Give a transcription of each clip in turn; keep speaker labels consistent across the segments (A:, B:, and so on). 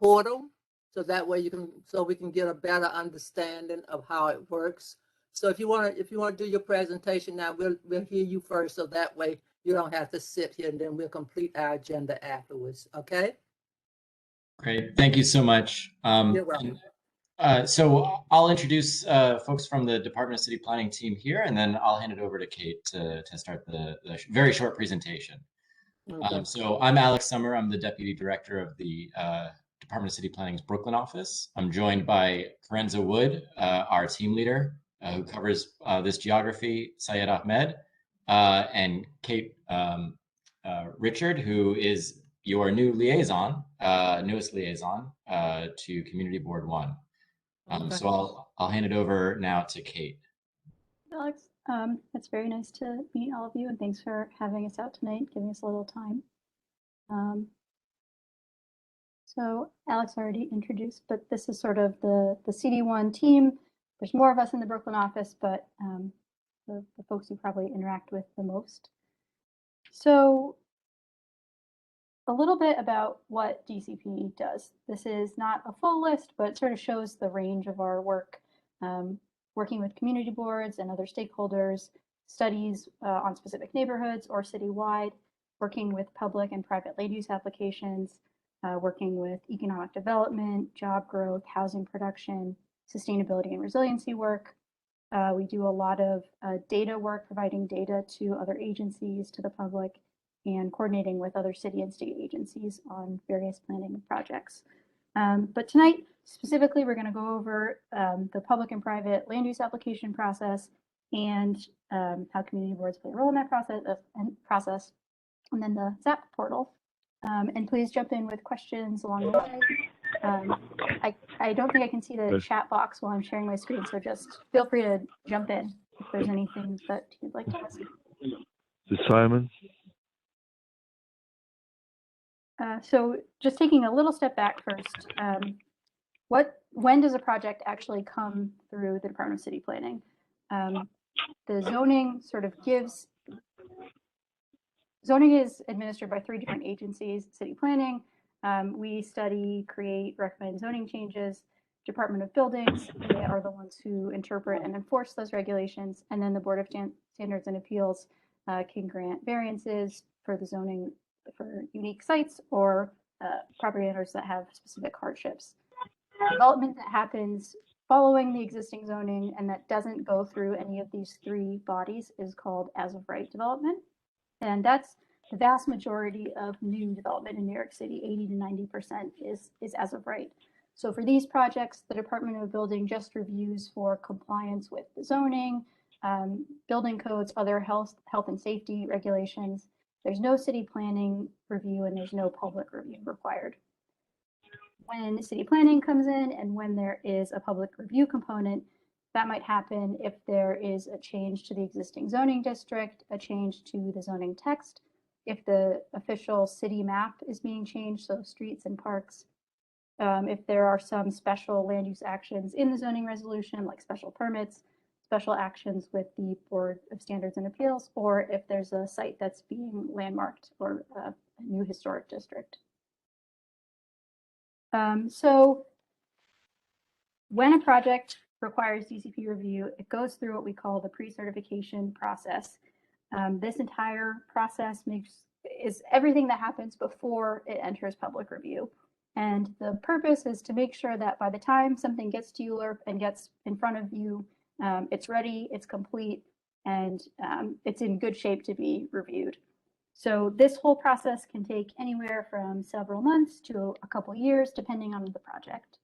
A: portal, so that way we can get a better understanding of how it works. So if you want to do your presentation now, we'll hear you first, so that way you don't have to sit here, and then we'll complete our agenda afterwards. Okay?
B: Great, thank you so much.
A: You're welcome.
B: So I'll introduce folks from the Department of City Planning team here, and then I'll hand it over to Kate to start the very short presentation.
A: Okay.
B: So I'm Alex Summer. I'm the Deputy Director of the Department of City Planning's Brooklyn office. I'm joined by Karenza Wood, our team leader, who covers this geography, Syed Ahmed, and Kate Richard, who is your new liaison, newest liaison to Community Board 1.
A: Okay.
B: So I'll hand it over now to Kate.
C: Alex, it's very nice to meet all of you, and thanks for having us out tonight, giving us a little time. So Alex already introduced, but this is sort of the CD1 team. There's more of us in the Brooklyn office, but the folks you probably interact with the most. So a little bit about what DCP does. This is not a full list, but it sort of shows the range of our work, working with community boards and other stakeholders, studies on specific neighborhoods or citywide, working with public and private land use applications, working with economic development, job growth, housing production, sustainability and resiliency work. We do a lot of data work, providing data to other agencies, to the public, and coordinating with other city and state agencies on various planning projects. But tonight, specifically, we're going to go over the public and private land use application process and how community boards play a role in that process, and then the ZAP portal. And please jump in with questions along the way. I don't think I can see the chat box while I'm sharing my screen, so just feel free to jump in if there's anything that you'd like to ask.
D: Simon?
C: So just taking a little step back first, when does a project actually come through the Department of City Planning? The zoning sort of zoning is administered by 3 different agencies: City Planning, we study, create, recommend zoning changes. Department of Buildings, they are the ones who interpret and enforce those regulations, and then the Board of Standards and Appeals can grant variances for the zoning for unique sites or property owners that have specific hardships. Development that happens following the existing zoning and that doesn't go through any of these 3 bodies is called as of right development. And that's the vast majority of new development in New York City. 80 to 90% is as of right. So for these projects, the Department of Building just reviews for compliance with the zoning, building codes, other health and safety regulations. There's no city planning review and there's no public review required. When city planning comes in and when there is a public review component, that might happen if there is a change to the existing zoning district, a change to the zoning text, if the official city map is being changed, so streets and parks, if there are some special land use actions in the zoning resolution, like special permits, special actions with the Board of Standards and Appeals, or if there's a site that's being landmarked or a new historic district. So when a project requires DCP review, it goes through what we call the pre-certification process. This entire process is everything that happens before it enters public review. And the purpose is to make sure that by the time something gets to ULURP and gets in front of you, it's ready, it's complete, and it's in good shape to be reviewed. So this whole process can take anywhere from several months to a couple years, depending on the project.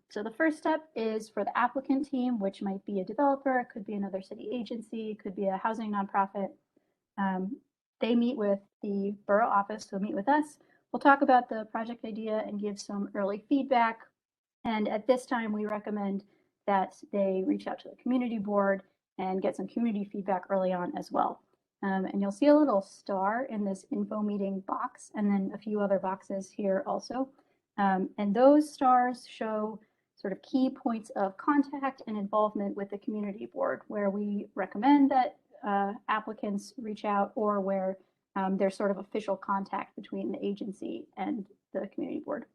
C: So the first step is for the applicant team, which might be a developer, it could be another city agency, it could be a housing nonprofit. They meet with the borough office, so meet with us. We'll talk about the project idea and give some early feedback. And at this time, we recommend that they reach out to the community board and get some community feedback early on as well. And you'll see a little star in this info meeting box and then a few other boxes here also. And those stars show sort of key points of contact and involvement with the community board, where we recommend that applicants reach out, or where there's sort of official contact between the agency and the community board.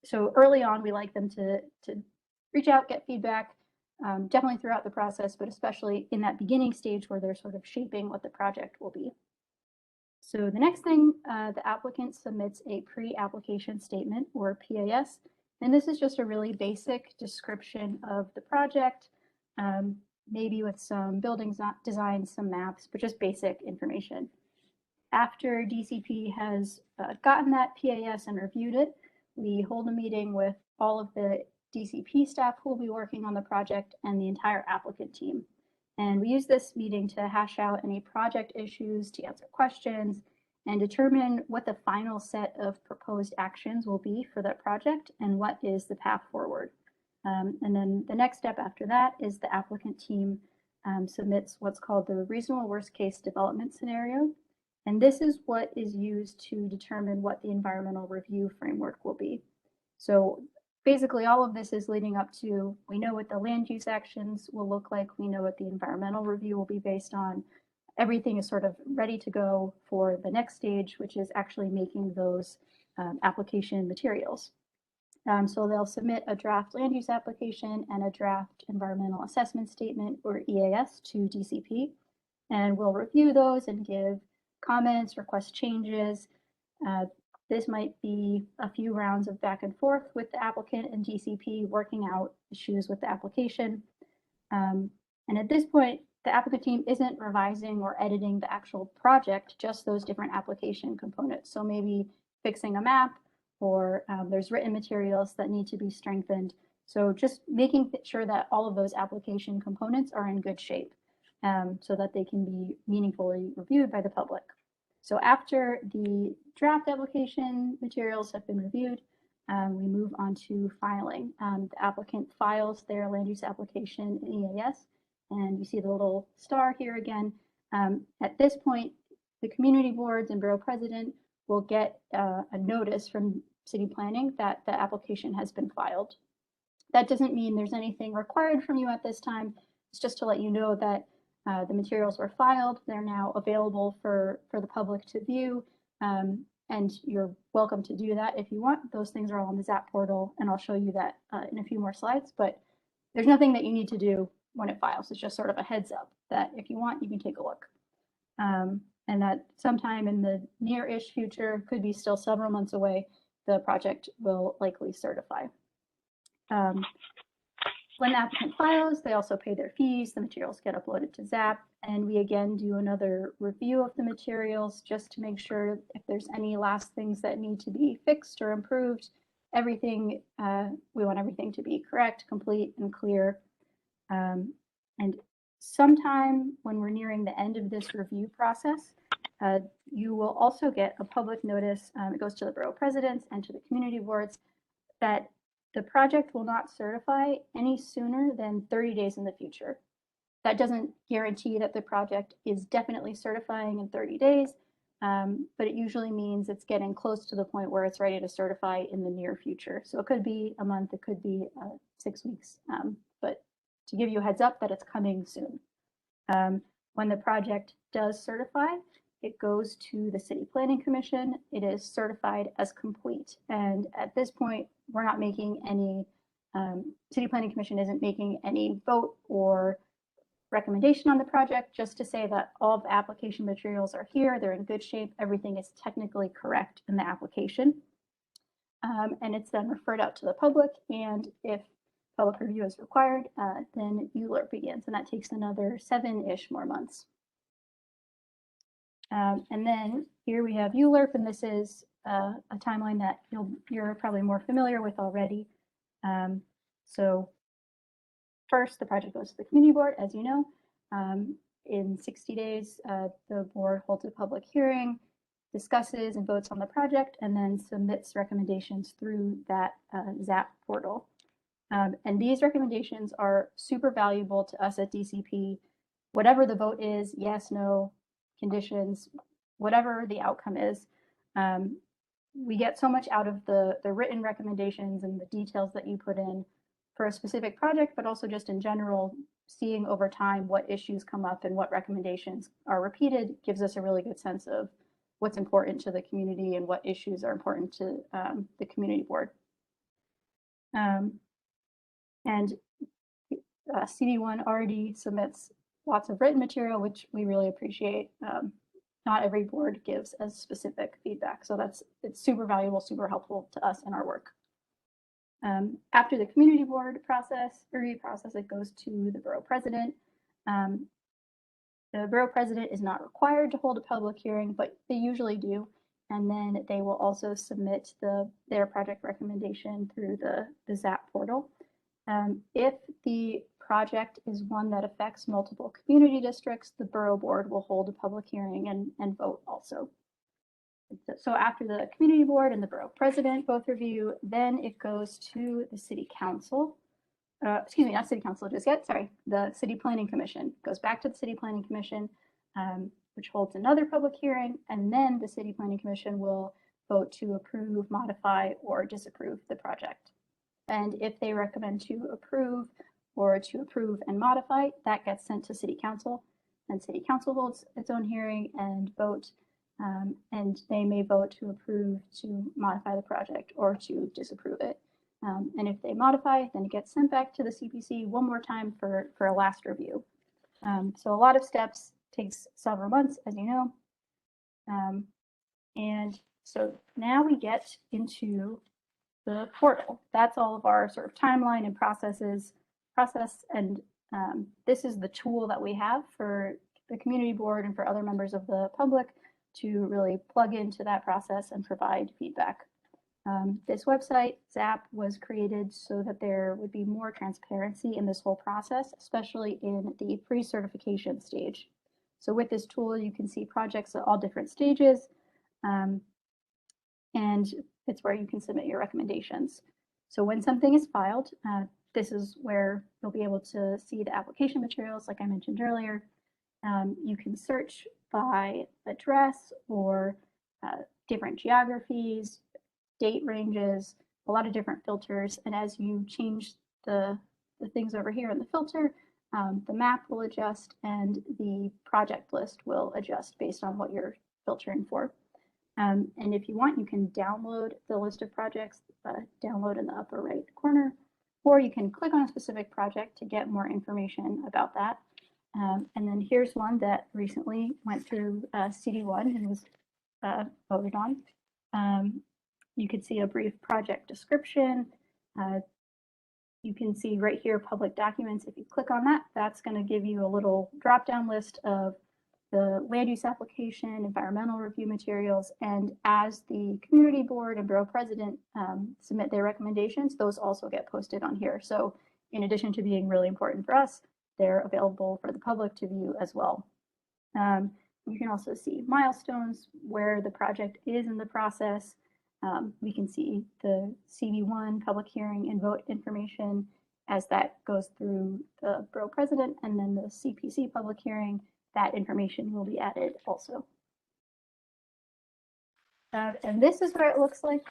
C: So early on, we like them to reach out, get feedback, definitely throughout the process, but especially in that beginning stage where they're sort of shaping what the project will be. So the next thing, the applicant submits a pre-application statement, or PAS, and this is just a really basic description of the project, maybe with some building designs, some maps, but just basic information. After DCP has gotten that PAS and reviewed it, we hold a meeting with all of the DCP staff who will be working on the project and the entire applicant team. And we use this meeting to hash out any project issues, to answer questions, and determine what the final set of proposed actions will be for that project and what is the path forward. And then the next step after that is the applicant team submits what's called the reasonable worst case development scenario. And this is what is used to determine what the environmental review framework will be. So basically all of this is leading up to, we know what the land use actions will look like, we know what the environmental review will be based on. Everything is sort of ready to go for the next stage, which is actually making those application materials. So they'll submit a draft land use application and a draft environmental assessment statement, or EAS, to DCP. And we'll review those and give comments, request changes. This might be a few rounds of back and forth with the applicant and DCP, working out issues with the application. And at this point, the applicant team isn't revising or editing the actual project, just those different application components. So maybe fixing a map, or there's written materials that need to be strengthened. So just making sure that all of those application components are in good shape, so that they can be meaningfully reviewed by the public. So after the draft application materials have been reviewed, we move on to filing. The applicant files their land use application in EAS, and you see the little star here again. At this point, the community boards and borough president will get a notice from city planning that the application has been filed. That doesn't mean there's anything required from you at this time. It's just to let you know that the materials were filed. They're now available for the public to view, and you're welcome to do that if you want. Those things are all on the ZAP portal, and I'll show you that in a few more slides, but there's nothing that you need to do when it files. It's just sort of a heads up that if you want, you can take a look. And that sometime in the near-ish future, could be still several months away, the project will likely certify. When the applicant files, they also pay their fees, the materials get uploaded to ZAP, and we again do another review of the materials just to make sure if there's any last things that need to be fixed or improved. Everything, we want everything to be correct, complete, and clear. And sometime when we're nearing the end of this review process, you will also get a public notice. It goes to the borough presidents and to the community boards that the project will not certify any sooner than 30 days in the future. That doesn't guarantee that the project is definitely certifying in 30 days, but it usually means it's getting close to the point where it's ready to certify in the near future. So it could be a month, it could be 6 weeks, but to give you a heads up that it's coming soon. When the project does certify, it goes to the City Planning Commission. It is certified as complete. And at this point, we're not making any, City Planning Commission isn't making any vote or recommendation on the project, just to say that all the application materials are here, they're in good shape, everything is technically correct in the application. And it's then referred out to the public, and if public review is required, then EIR begins, and that takes another 7-ish more months. And then here we have ULURP, and this is a timeline that you're probably more familiar with already. So first, the project goes to the community board, as you know. In 60 days, the board holds a public hearing, discusses and votes on the project, and then submits recommendations through that ZAP portal. And these recommendations are super valuable to us at DCP. Whatever the vote is, yes, no, conditions, whatever the outcome is, we get so much out of the written recommendations and the details that you put in for a specific project, but also just in general, seeing over time what issues come up and what recommendations are repeated gives us a really good sense of what's important to the community and what issues are important to the community board. And CD1 already submits lots of written material, which we really appreciate. Not every board gives as specific feedback, so it's super valuable, super helpful to us in our work. After the community board review process, it goes to the borough president. The borough president is not required to hold a public hearing, but they usually do. And then they will also submit their project recommendation through the ZAP portal. If the project is one that affects multiple community districts, the borough board will hold a public hearing and vote also. So after the community board and the borough president both review, then it goes to the city council. Excuse me, not city council just yet, sorry. The city planning commission goes back to the city planning commission, which holds another public hearing, and then the city planning commission will vote to approve, modify, or disapprove the project. And if they recommend to approve or to approve and modify, that gets sent to city council, and city council holds its own hearing and vote, and they may vote to approve, to modify the project, or to disapprove it. And if they modify, then it gets sent back to the CPC one more time for a last review. So a lot of steps, takes several months, as you know. And so now we get into the portal. That's all of our sort of timeline and process. And this is the tool that we have for the community board and for other members of the public to really plug into that process and provide feedback. This website, ZAP, was created so that there would be more transparency in this whole process, especially in the pre-certification stage. So with this tool, you can see projects at all different stages, and it's where you can submit your recommendations. So when something is filed, this is where you'll be able to see the application materials, like I mentioned earlier. You can search by address or different geographies, date ranges, a lot of different filters. And as you change the things over here in the filter, the map will adjust and the project list will adjust based on what you're filtering for. And if you want, you can download the list of projects, download in the upper right corner, or you can click on a specific project to get more information about that. And then here's one that recently went through CD1 and was voted on. You can see a brief project description. You can see right here, public documents. If you click on that, that's going to give you a little drop-down list of the land use application, environmental review materials, and as the community board and borough president submit their recommendations, those also get posted on here. So in addition to being really important for us, they're available for the public to view as well. You can also see milestones, where the project is in the process. We can see the CD1 public hearing and vote information as that goes through the borough president, and then the CPC public hearing, that information will be added also. And this is where it looks like,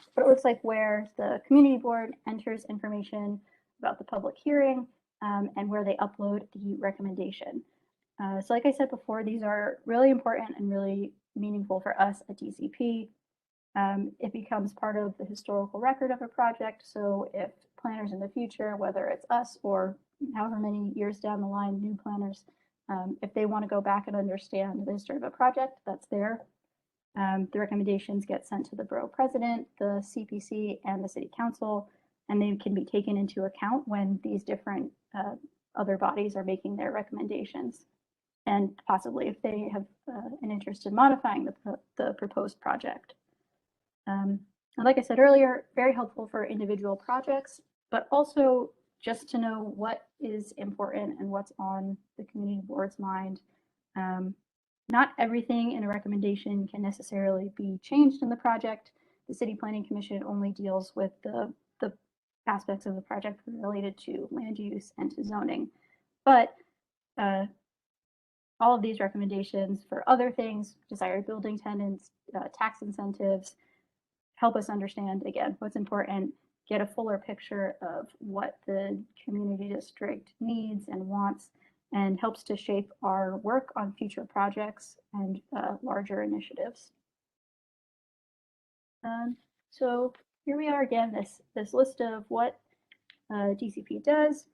C: where the community board enters information about the public hearing and where they upload the recommendation. So like I said before, these are really important and really meaningful for us at DCP. It becomes part of the historical record of a project. So if planners in the future, whether it's us or however many years down the line, new planners, if they want to go back and understand the history of a project, that's there. The recommendations get sent to the borough president, the CPC, and the city council, and they can be taken into account when these different other bodies are making their recommendations, and possibly if they have an interest in modifying the proposed project. And like I said earlier, very helpful for individual projects, but also just to know what is important and what's on the community board's mind. Not everything in a recommendation can necessarily be changed in the project. The City Planning Commission only deals with the aspects of the project related to land use and to zoning. But all of these recommendations for other things, desired building tenants, tax incentives, help us understand, again, what's important, get a fuller picture of what the community district needs and wants, and helps to shape our work on future projects and larger initiatives. So here we are again, this list of what DCP does.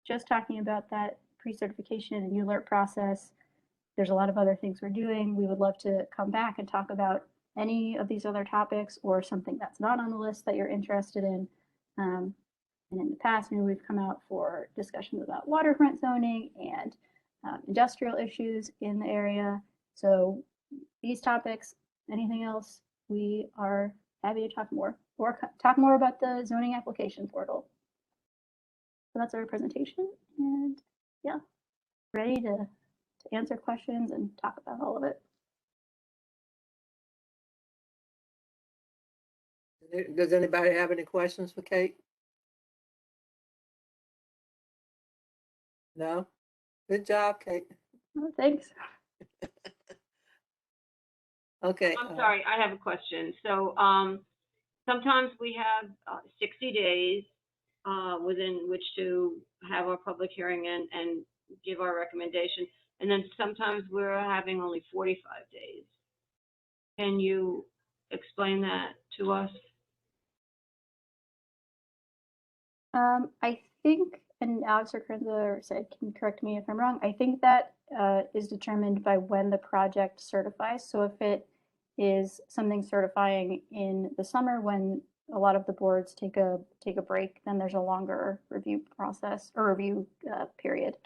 C: Just talking about that pre-certification and EIR process. There's a lot of other things we're doing. We would love to come back and talk about any of these other topics or something that's not on the list that you're interested in. And in the past, maybe we've come out for discussions about waterfront zoning and industrial issues in the area. So these topics, anything else, we are happy to talk more or talk more about the zoning application portal. So that's our presentation, and yeah, ready to answer questions and talk about all of it.
A: Does anybody have any questions for Kate? No? Good job, Kate.
C: Oh, thanks.
A: Okay.
E: I'm sorry, I have a question. So sometimes we have 60 days within which to have our public hearing and give our recommendation. And then sometimes we're having only 45 days. Can you explain that to us?
C: I think, and Alex or Corinza said, can correct me if I'm wrong, I think that is determined by when the project certifies. So if it is something certifying in the summer when a lot of the boards take a break, then there's a longer review process or review period.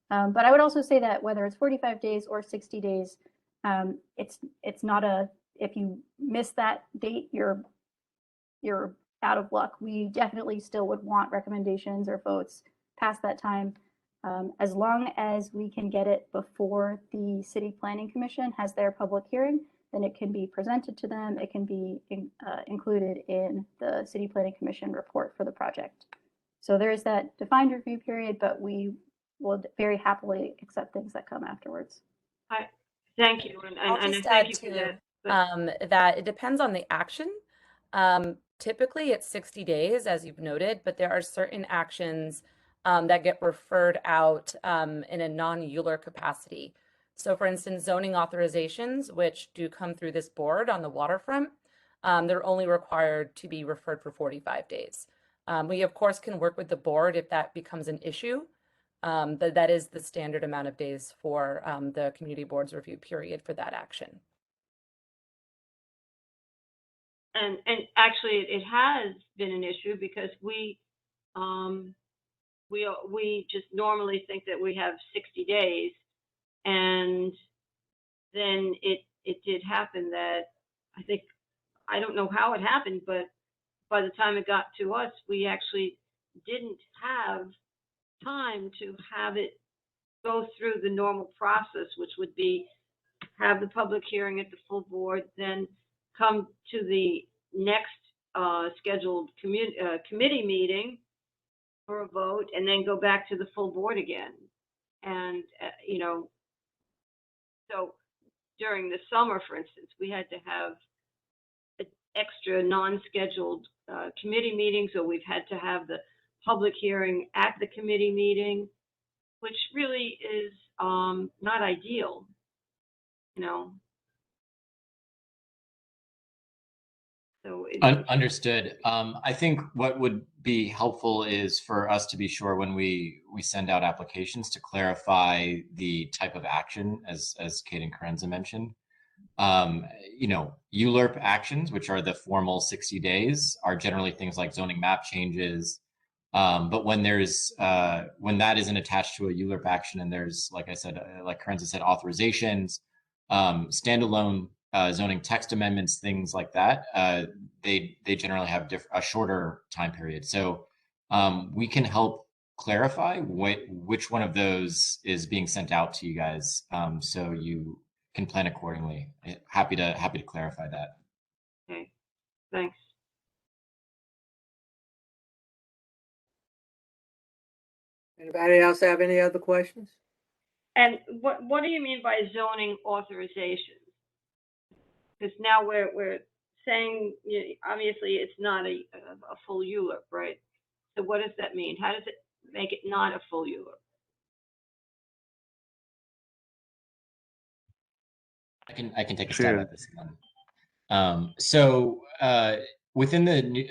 C: But I would also say that whether it's 45 days or 60 days, it's not a, if you miss that date, you're out of luck. We definitely still would want recommendations or votes past that time, as long as we can get it before the City Planning Commission has their public hearing. Then it can be presented to them. It can be included in the City Planning Commission report for the project. So there is that defined review period, but we will very happily accept things that come afterwards.
E: Thank you, and
F: I'll just
E: thank
F: add
E: you for
F: too,
E: that.
F: that it depends on the action. Typically it's 60 days, as you've noted, but there are certain actions that get referred out in a non-EIR capacity. So for instance, zoning authorizations, which do come through this board on the waterfront, they're only required to be referred for 45 days. We of course can work with the board if that becomes an issue, but that is the standard amount of days for the community board's review period for that action.
E: And actually, it has been an issue because we just normally think that we have 60 days, and then it did happen that I don't know how it happened, but by the time it got to us, we actually didn't have time to have it go through the normal process, which would be have the public hearing at the full board, then come to the next scheduled committee meeting for a vote, and then go back to the full board again. And, you know, so during the summer, for instance, we had to have extra non-scheduled committee meetings, or we've had to have the public hearing at the committee meeting, which really is not ideal, you know. So
B: Understood. I think what would be helpful is for us to be sure when we send out applications to clarify the type of action, as Kate and Corinza mentioned. You know, ULURP actions, which are the formal 60 days, are generally things like zoning map changes. But when that isn't attached to a ULURP action, and there's, like I said, like Corinza said, authorizations, standalone zoning text amendments, things like that, they generally have a shorter time period. So we can help clarify which one of those is being sent out to you guys, so you can plan accordingly. Happy to clarify that.
E: okay, thanks.
A: Anybody else have any other questions?
E: And what do you mean by zoning authorization? Because now we're saying, you know, obviously it's not a full ULURP, right? So what does that mean? How does it make it not a full ULURP?
B: I can take a stab at this one. So within the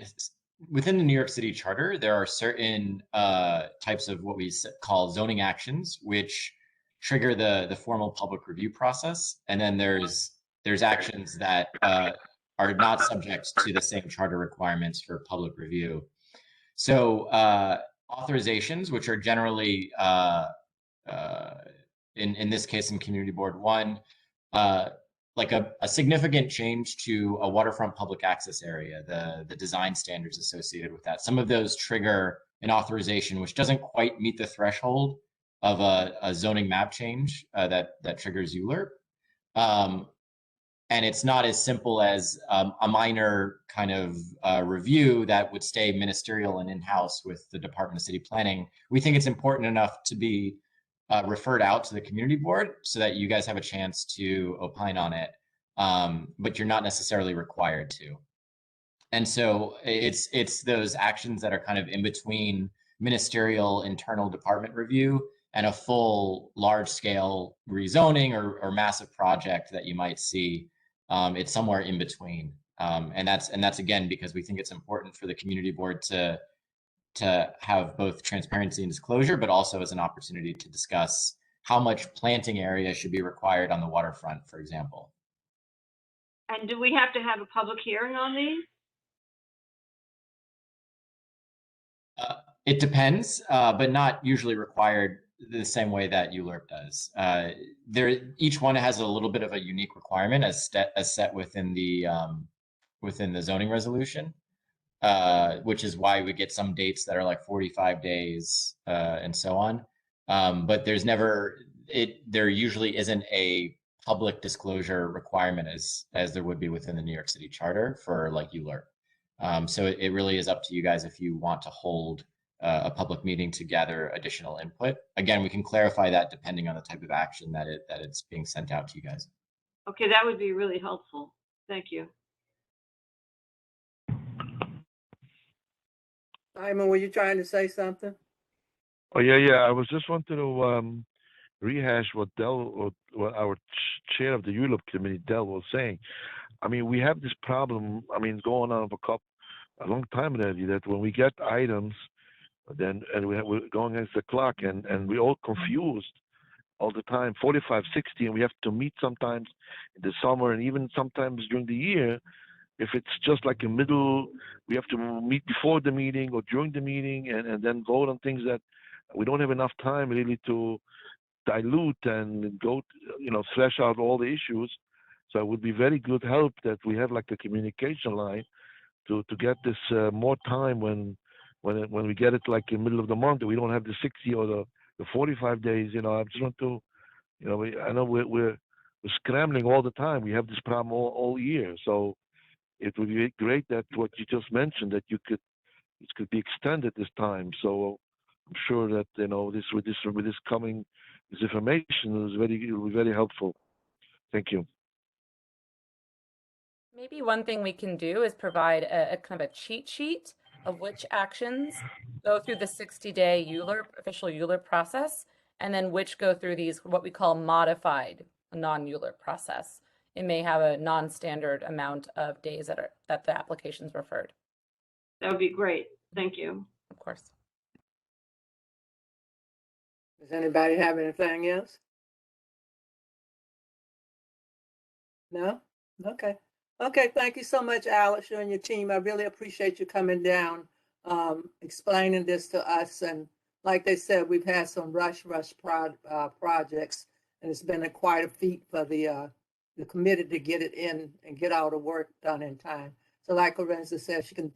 B: within the New York City Charter, there are certain types of what we call zoning actions, which trigger the formal public review process, and then there's actions that are not subject to the same charter requirements for public review. So authorizations, which are generally in this case in Community Board 1, like a significant change to a waterfront public access area, the design standards associated with that. Some of those trigger an authorization which doesn't quite meet the threshold of a zoning map change that triggers ULURP. And it's not as simple as a minor kind of review that would stay ministerial and in-house with the Department of City Planning. We think it's important enough to be referred out to the community board so that you guys have a chance to opine on it, but you're not necessarily required to. And so it's those actions that are kind of in between ministerial internal department review and a full large-scale rezoning or massive project that you might see. It's somewhere in between, and that's again because we think it's important for the community board to have both transparency and disclosure, but also as an opportunity to discuss how much planting area should be required on the waterfront, for example.
E: And do we have to have a public hearing on these?
B: It depends, but not usually required the same way that ULURP does. Each one has a little bit of a unique requirement as set within the zoning resolution. Which is why we get some dates that are like 45 days and so on. But there usually isn't a public disclosure requirement as there would be within the New York City Charter for like ULURP. So it really is up to you guys if you want to hold a public meeting to gather additional input. Again, we can clarify that depending on the type of action that it's being sent out to you guys.
E: Okay, that would be really helpful. Thank you.
A: Simon, were you trying to say something?
D: Oh yeah. I was just wanting to rehash what what our chair of the ULURP committee, Del, was saying. I mean, we have this problem. I mean, going on for a long time already. That when we get items, and we're going against the clock, and we're all confused all the time. 45, 60, and we have to meet sometimes in the summer, and even sometimes during the year. If it's just like a middle, we have to meet before the meeting or during the meeting and then vote on things that we don't have enough time really to dilute and go, thresh out all the issues. So it would be very good help that we have like a communication line to get this more time when we get it like in the middle of the month, that we don't have the 60 or the 45 days. I just want to, I know we're scrambling all the time. We have this problem all year. So it would be great that what you just mentioned, that it could be extended this time. So I'm sure that with this information will be very helpful. Thank you.
F: Maybe one thing we can do is provide a kind of a cheat sheet of which actions go through the 60-day official ULURP process, and then which go through these what we call modified non-ULURP process. It may have a non-standard amount of days that the application's referred.
E: That would be great. Thank you.
F: Of course.
A: Does anybody have anything else? No? Okay. Okay, thank you so much, Alex, you and your team. I really appreciate you coming down, explaining this to us. And like they said, we've had some rush projects, and it's been quite a feat for the committee to get it in and get all the work done in time. So like Lorenza said, she can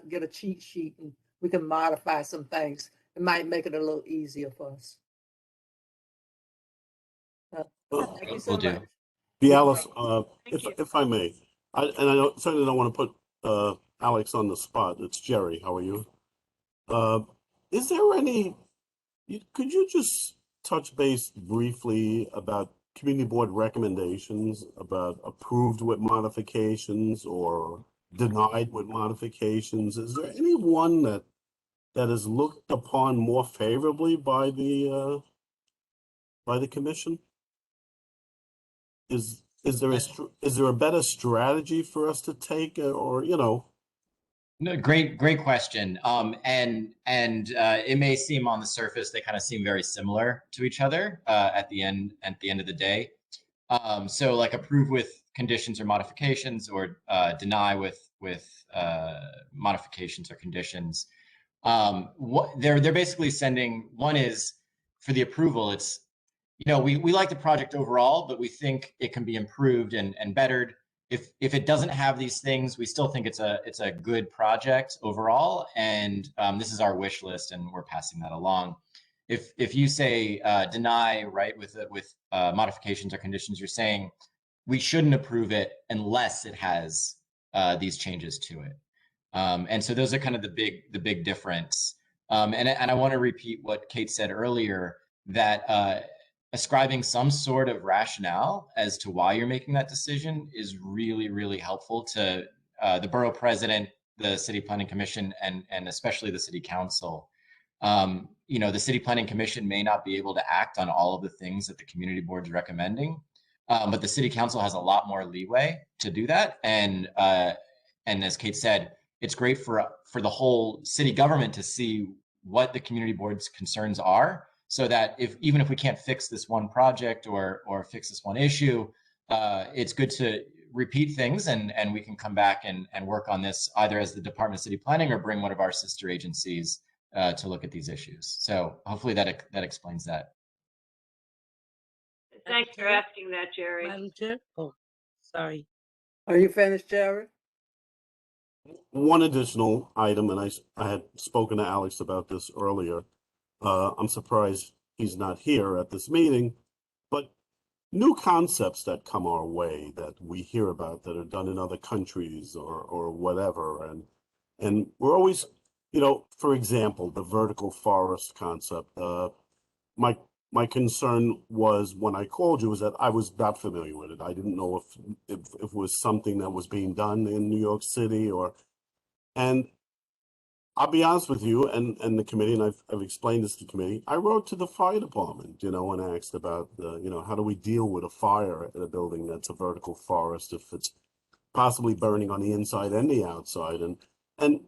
A: get a cheat sheet and we can modify some things. It might make it a little easier for us. Thank you so much.
G: Alice, if I may, I certainly don't want to put Alex on the spot. It's Jerry. How are you? Is there could you just touch base briefly about community board recommendations about approved with modifications or denied with modifications? Is there any one that is looked upon more favorably by the commission? Is there a better strategy for us to take, or
B: No, great question. It may seem on the surface they kind of seem very similar to each other at the end of the day. So like approve with conditions or modifications, or deny with modifications or conditions. What they're basically sending, one is for the approval, it's, we like the project overall, but we think it can be improved and bettered. If it doesn't have these things, we still think it's a good project overall, and this is our wish list, and we're passing that along. If you say deny, right, with modifications or conditions, you're saying we shouldn't approve it unless it has these changes to it. And so those are kind of the big difference. And I want to repeat what Kate said earlier, that ascribing some sort of rationale as to why you're making that decision is really, really helpful to the borough president, the city planning commission, and especially the city council. The city planning commission may not be able to act on all of the things that the community board's recommending, but the city council has a lot more leeway to do that. And as Kate said, it's great for the whole city government to see what the community board's concerns are, so that even if we can't fix this one project or fix this one issue, it's good to repeat things, and we can come back and work on this either as the Department of City Planning or bring one of our sister agencies to look at these issues. So hopefully that explains that.
E: Thanks for asking that, Jerry.
H: Madam Chair? Oh, sorry.
A: Are you finished, Jerry?
G: One additional item, and I had spoken to Alex about this earlier. I'm surprised he's not here at this meeting, but new concepts that come our way that we hear about that are done in other countries or whatever, and we're always, for example, the vertical forest concept. My concern was, when I called you, was that I was not familiar with it. I didn't know if it was something that was being done in New York City and I'll be honest with you and the committee, and I've explained this to the committee. I wrote to the fire department, and asked about how do we deal with a fire in a building that's a vertical forest if it's possibly burning on the inside and the outside, and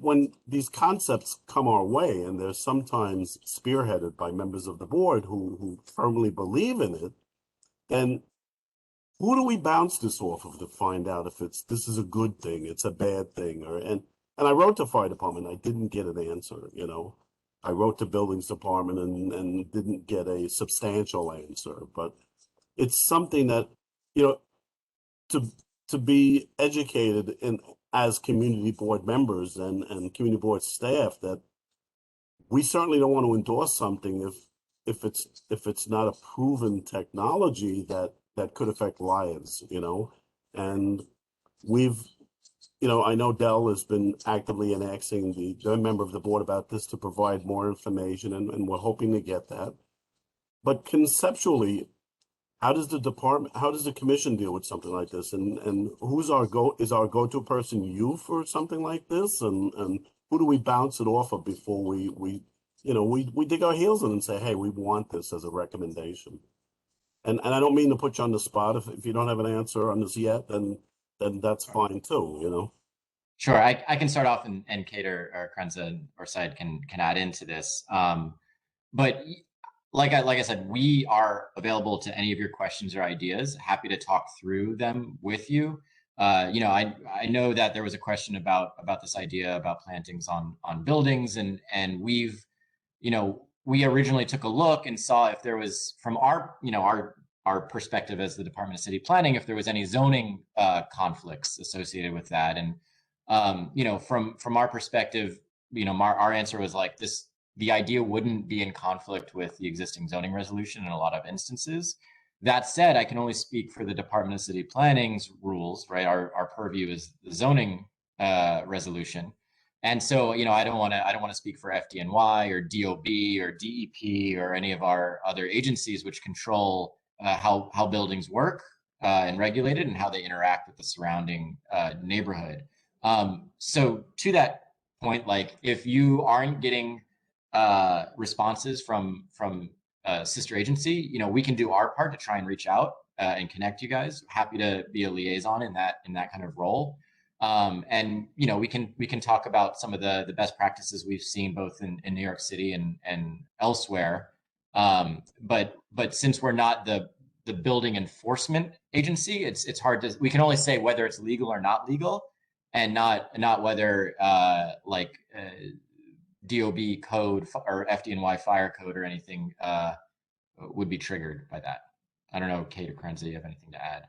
G: when these concepts come our way, and they're sometimes spearheaded by members of the board who firmly believe in it, then who do we bounce this off of to find out if this is a good thing, it's a bad thing, and I wrote to fire department, I didn't get an answer, I wrote to buildings department and didn't get a substantial answer, but it's something that, to be educated as community board members and community board staff, that we certainly don't want to endorse something if it's not a proven technology that could affect lives, and we've, I know Dell has been actively asking the member of the board about this to provide more information, and we're hoping to get that. But conceptually, how does the commission deal with something like this? And is our go-to person you for something like this? And who do we bounce it off of before we dig our heels in and say, hey, we want this as a recommendation? And I don't mean to put you on the spot. If you don't have an answer on this yet, then that's fine too,
B: Sure, I can start off, and Kate or Krenza or Syed can add into this. But like I said, we are available to any of your questions or ideas. Happy to talk through them with you. I know that there was a question about this idea about plantings on buildings, and we've, we originally took a look and saw if there was, from our perspective as the Department of City Planning, if there was any zoning conflicts associated with that. And from our perspective, our answer was like this: the idea wouldn't be in conflict with the existing zoning resolution in a lot of instances. That said, I can only speak for the Department of City Planning's rules, right? Our purview is the zoning resolution. And so, I don't want to speak for FDNY or DOB or DEP or any of our other agencies which control how buildings work and regulated, and how they interact with the surrounding neighborhood. So to that point, like, if you aren't getting responses from sister agency, we can do our part to try and reach out and connect you guys. Happy to be a liaison in that kind of role. And we can talk about some of the best practices we've seen both in New York City and elsewhere. But since we're not the building enforcement agency, it's hard to, we can only say whether it's legal or not legal, and not whether DOB code or FDNY fire code or anything would be triggered by that. I don't know, Kate or Krenza, you have anything to add?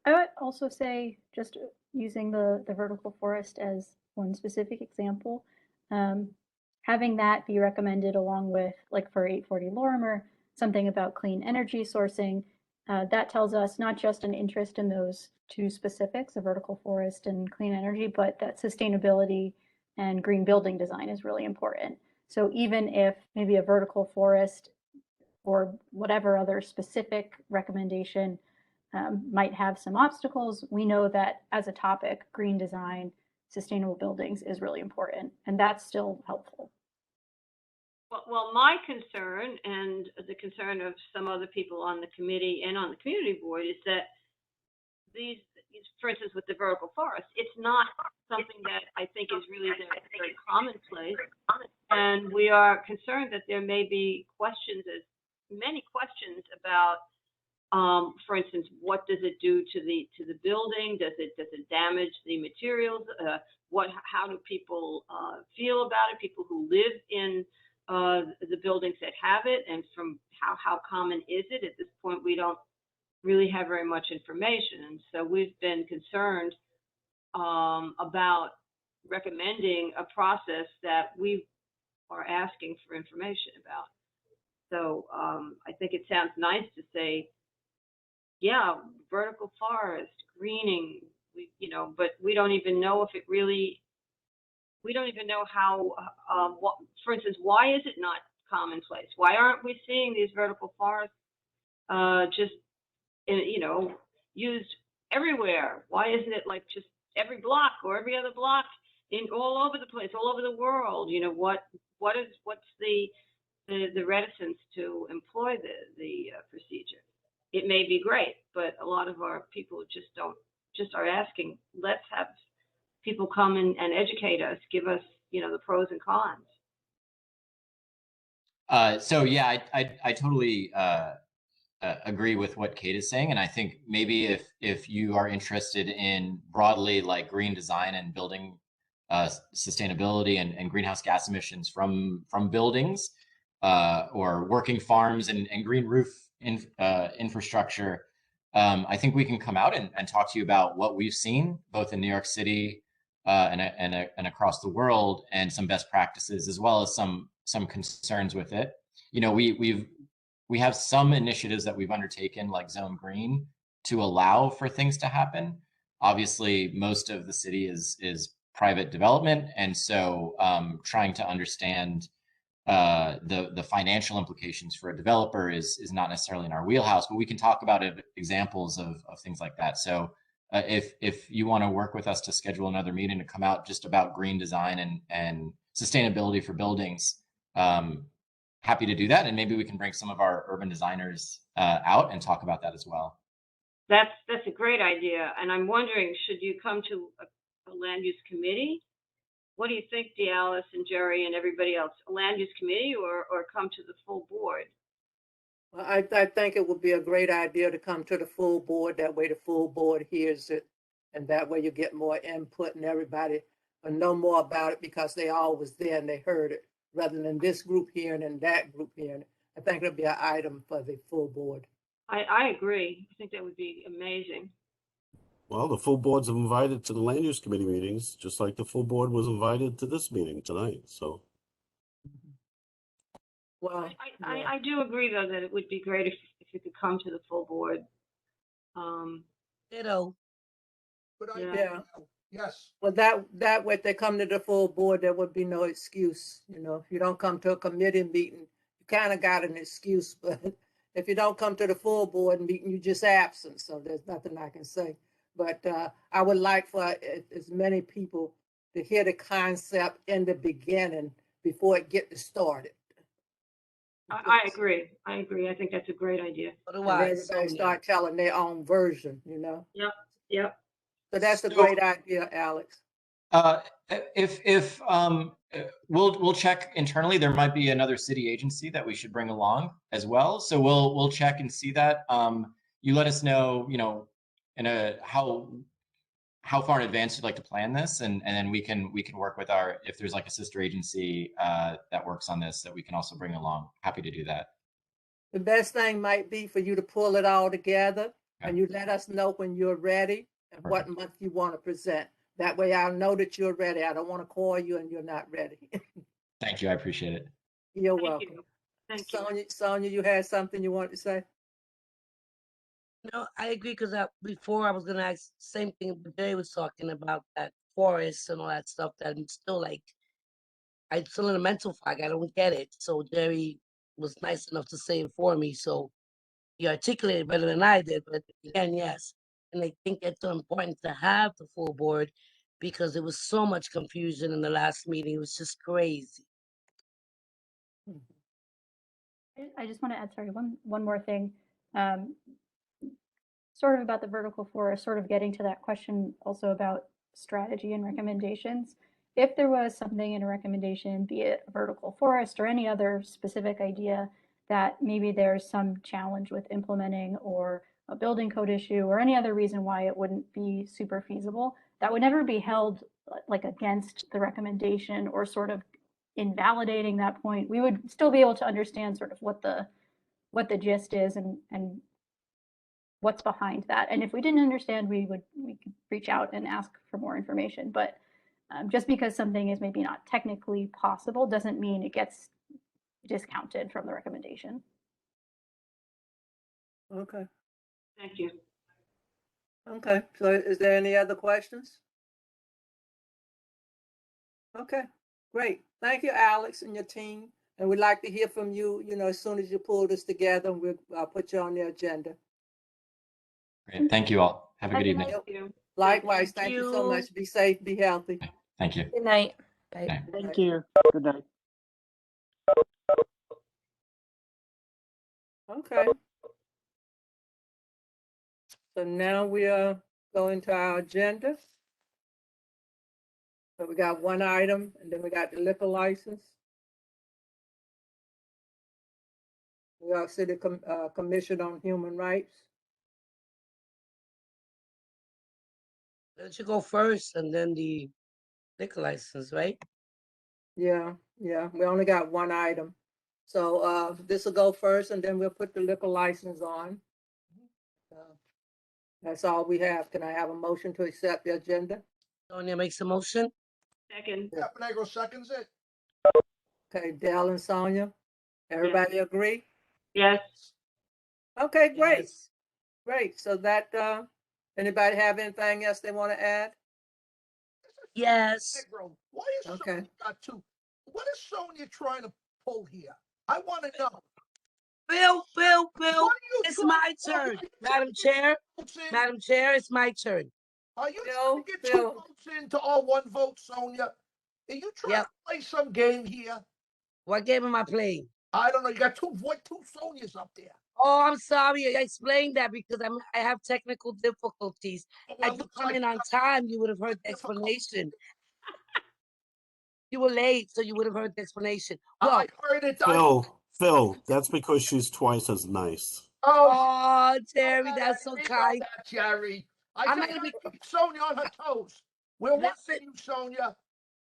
C: I would also say, just using the vertical forest as one specific example, having that be recommended along with, like for 840 Lorimer, something about clean energy sourcing, that tells us not just an interest in those two specifics, a vertical forest and clean energy, but that sustainability and green building design is really important. So even if maybe a vertical forest or whatever other specific recommendation might have some obstacles, we know that as a topic, green design, sustainable buildings is really important, and that's still helpful.
E: Well, my concern, and the concern of some other people on the committee and on the community board, is that these, for instance, with the vertical forest, it's not something that I think is really very commonplace, and we are concerned that there may be many questions about, for instance, what does it do to the building? Does it damage the materials? How do people feel about it? People who live in the buildings that have it, and from how common is it? At this point, we don't really have very much information, and so we've been concerned about recommending a process that we are asking for information about. So I think it sounds nice to say, yeah, vertical forest, greening, but we don't even know if it really, we don't even know how, for instance, why is it not commonplace? Why aren't we seeing these vertical forests just, used everywhere? Why isn't it like just every block or every other block all over the place, all over the world? What's the reticence to employ the procedure? It may be great, but a lot of our people just are asking, let's have people come and educate us, give us, the pros and cons.
B: So yeah, I totally agree with what Kate is saying, and I think maybe if you are interested in broadly like green design and building sustainability and greenhouse gas emissions from buildings or working farms and green roof infrastructure, I think we can come out and talk to you about what we've seen both in New York City and across the world, and some best practices, as well as some concerns with it. We have some initiatives that we've undertaken, like Zone Green, to allow for things to happen. Obviously, most of the city is private development, and so trying to understand the financial implications for a developer is not necessarily in our wheelhouse, but we can talk about examples of things like that. So if you want to work with us to schedule another meeting to come out just about green design and sustainability for buildings, happy to do that, and maybe we can bring some of our urban designers out and talk about that as well.
E: That's a great idea, and I'm wondering, should you come to a land use committee? What do you think, D'Alice and Jerry and everybody else? A land use committee or come to the full board?
A: Well, I think it would be a great idea to come to the full board. That way the full board hears it, and that way you get more input and everybody will know more about it because they all was there and they heard it, rather than this group hearing and that group hearing. I think it'll be an item for the full board.
E: I agree. I think that would be amazing.
G: Well, the full board's invited to the land use committee meetings, just like the full board was invited to this meeting tonight. So,
A: well,
E: I do agree though that it would be great if you could come to the full board.
H: Ditto.
A: yeah. Yes. Well, that way, if they come to the full board, there would be no excuse. If you don't come to a committee meeting, you kind of got an excuse. But if you don't come to the full board meeting, you're just absent. So there's nothing I can say. But I would like for as many people to hear the concept in the beginning before it gets started.
E: I agree. I think that's a great idea.
H: So do
A: And
H: I,
A: everybody
H: Sonia.
A: start telling their own version.
E: Yep.
A: So that's a
B: So-
A: great idea, Alex.
B: If we'll check internally, there might be another city agency that we should bring along as well. So we'll check and see that. You let us know, you know, in how far in advance you'd like to plan this, and then we can work with our, if there's like a sister agency that works on this that we can also bring along. Happy to do that.
A: The best thing might be for you to pull it all together and you let us know when you're ready and what month you want to present. That way I'll know that you're ready. I don't want to call you and you're not ready.
B: Thank you. I appreciate it.
A: You're
E: Thank
A: welcome.
E: you. Thank you.
A: Sonia, you had something you wanted to say?
H: No, I agree because before I was gonna ask the same thing, but Jay was talking about that forest and all that stuff. That I'm still like, I'm still in a mental fog. I don't get it. So Jerry was nice enough to say it for me. So he articulated better than I did. But again, yes, and I think it's so important to have the full board because there was so much confusion in the last meeting. It was just crazy.
C: I just want to add, sorry, one more thing. Sort of about the vertical forest, sort of getting to that question also about strategy and recommendations. If there was something in a recommendation, be it a vertical forest or any other specific idea that maybe there's some challenge with implementing, or a building code issue, or any other reason why it wouldn't be super feasible, that would never be held like against the recommendation or sort of invalidating that point. We would still be able to understand sort of what the gist is and what's behind that. And if we didn't understand, we could reach out and ask for more information. But just because something is maybe not technically possible doesn't mean it gets discounted from the recommendation.
A: Okay.
E: Thank you.
A: Okay. So is there any other questions? Okay, great. Thank you, Alex, and your team. And we'd like to hear from you, you know, as soon as you pull this together, we'll put you on the agenda.
B: Great. Thank you all. Have a good evening.
E: Thank you.
A: Likewise,
H: Thank
A: thank you so
H: you.
A: much. Be safe, be healthy.
B: Thank you.
F: Good night. Bye.
B: Bye.
I: Thank you. Good night.
A: Okay. So now we are going to our agenda. So we got one item, and then we got the liquor license. We got City Commission on Human Rights.
H: Let you go first and then the liquor license, right?
A: Yeah, we only got one item. So this will go first, and then we'll put the liquor license on. That's all we have. Can I have a motion to accept the agenda?
H: Sonia makes a motion.
E: Second.
I: Caponegro seconds it.
A: Okay, Dell and Sonia, everybody agree?
E: Yes.
A: Okay, great,
H: Yes.
A: great. So that, anybody have anything else they want to add?
H: Yes.
I: Negro, why is
A: Okay.
I: Sonia got two? What is Sonia trying to pull here? I want to know.
H: Bill,
I: What are you
H: it's
I: trying
H: my
I: to pull?
H: turn.
I: Are you
H: Madam
I: taking
H: Chair,
I: votes in?
H: Madam Chair, it's my turn.
I: Are you
A: Bill,
I: trying to get
A: Bill.
I: 2 votes into all 1 vote, Sonia? Are you trying
H: Yep.
I: to play some game here?
H: What game am I playing?
I: I don't know. You got two Sonias up there.
H: Oh, I'm sorry. I explained that because I have technical difficulties.
I: Oh,
H: I
I: well,
H: did
I: looks
H: come
I: like
H: in on time. You would have heard the
I: difficult.
H: explanation. You were late, so you would have heard the explanation.
I: I
H: Well,
I: heard it.
G: Phil, that's because she's twice as nice.
H: oh, Terry,
I: know
H: that's
I: that.
H: so
I: We know
H: kind.
I: that, Jerry. I
H: I'm
I: just
H: gonna
I: gotta
H: be-
I: keep Sonia on her toes. We're
H: Listen.
I: watching you, Sonia.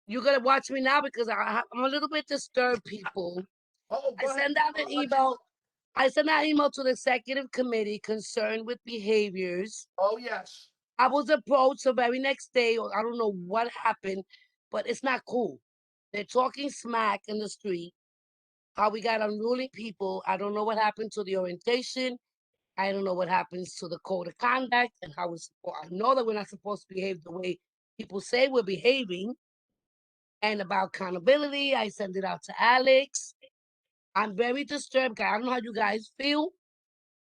H: You're gonna watch me now because I'm a little bit disturbed, people.
I: Oh,
H: I
I: go ahead.
H: sent out an email. I sent out an email to the executive committee concerned with behaviors.
I: Oh, yes.
H: I was approached the very next day, or I don't know what happened, but it's not cool. They're talking smack in the street. How we got unruly people. I don't know what happened to the orientation. I don't know what happens to the code of conduct and how I know that we're not supposed to behave the way people say we're behaving. And about accountability, I sent it out to Alex. I'm very disturbed. I don't know how you guys feel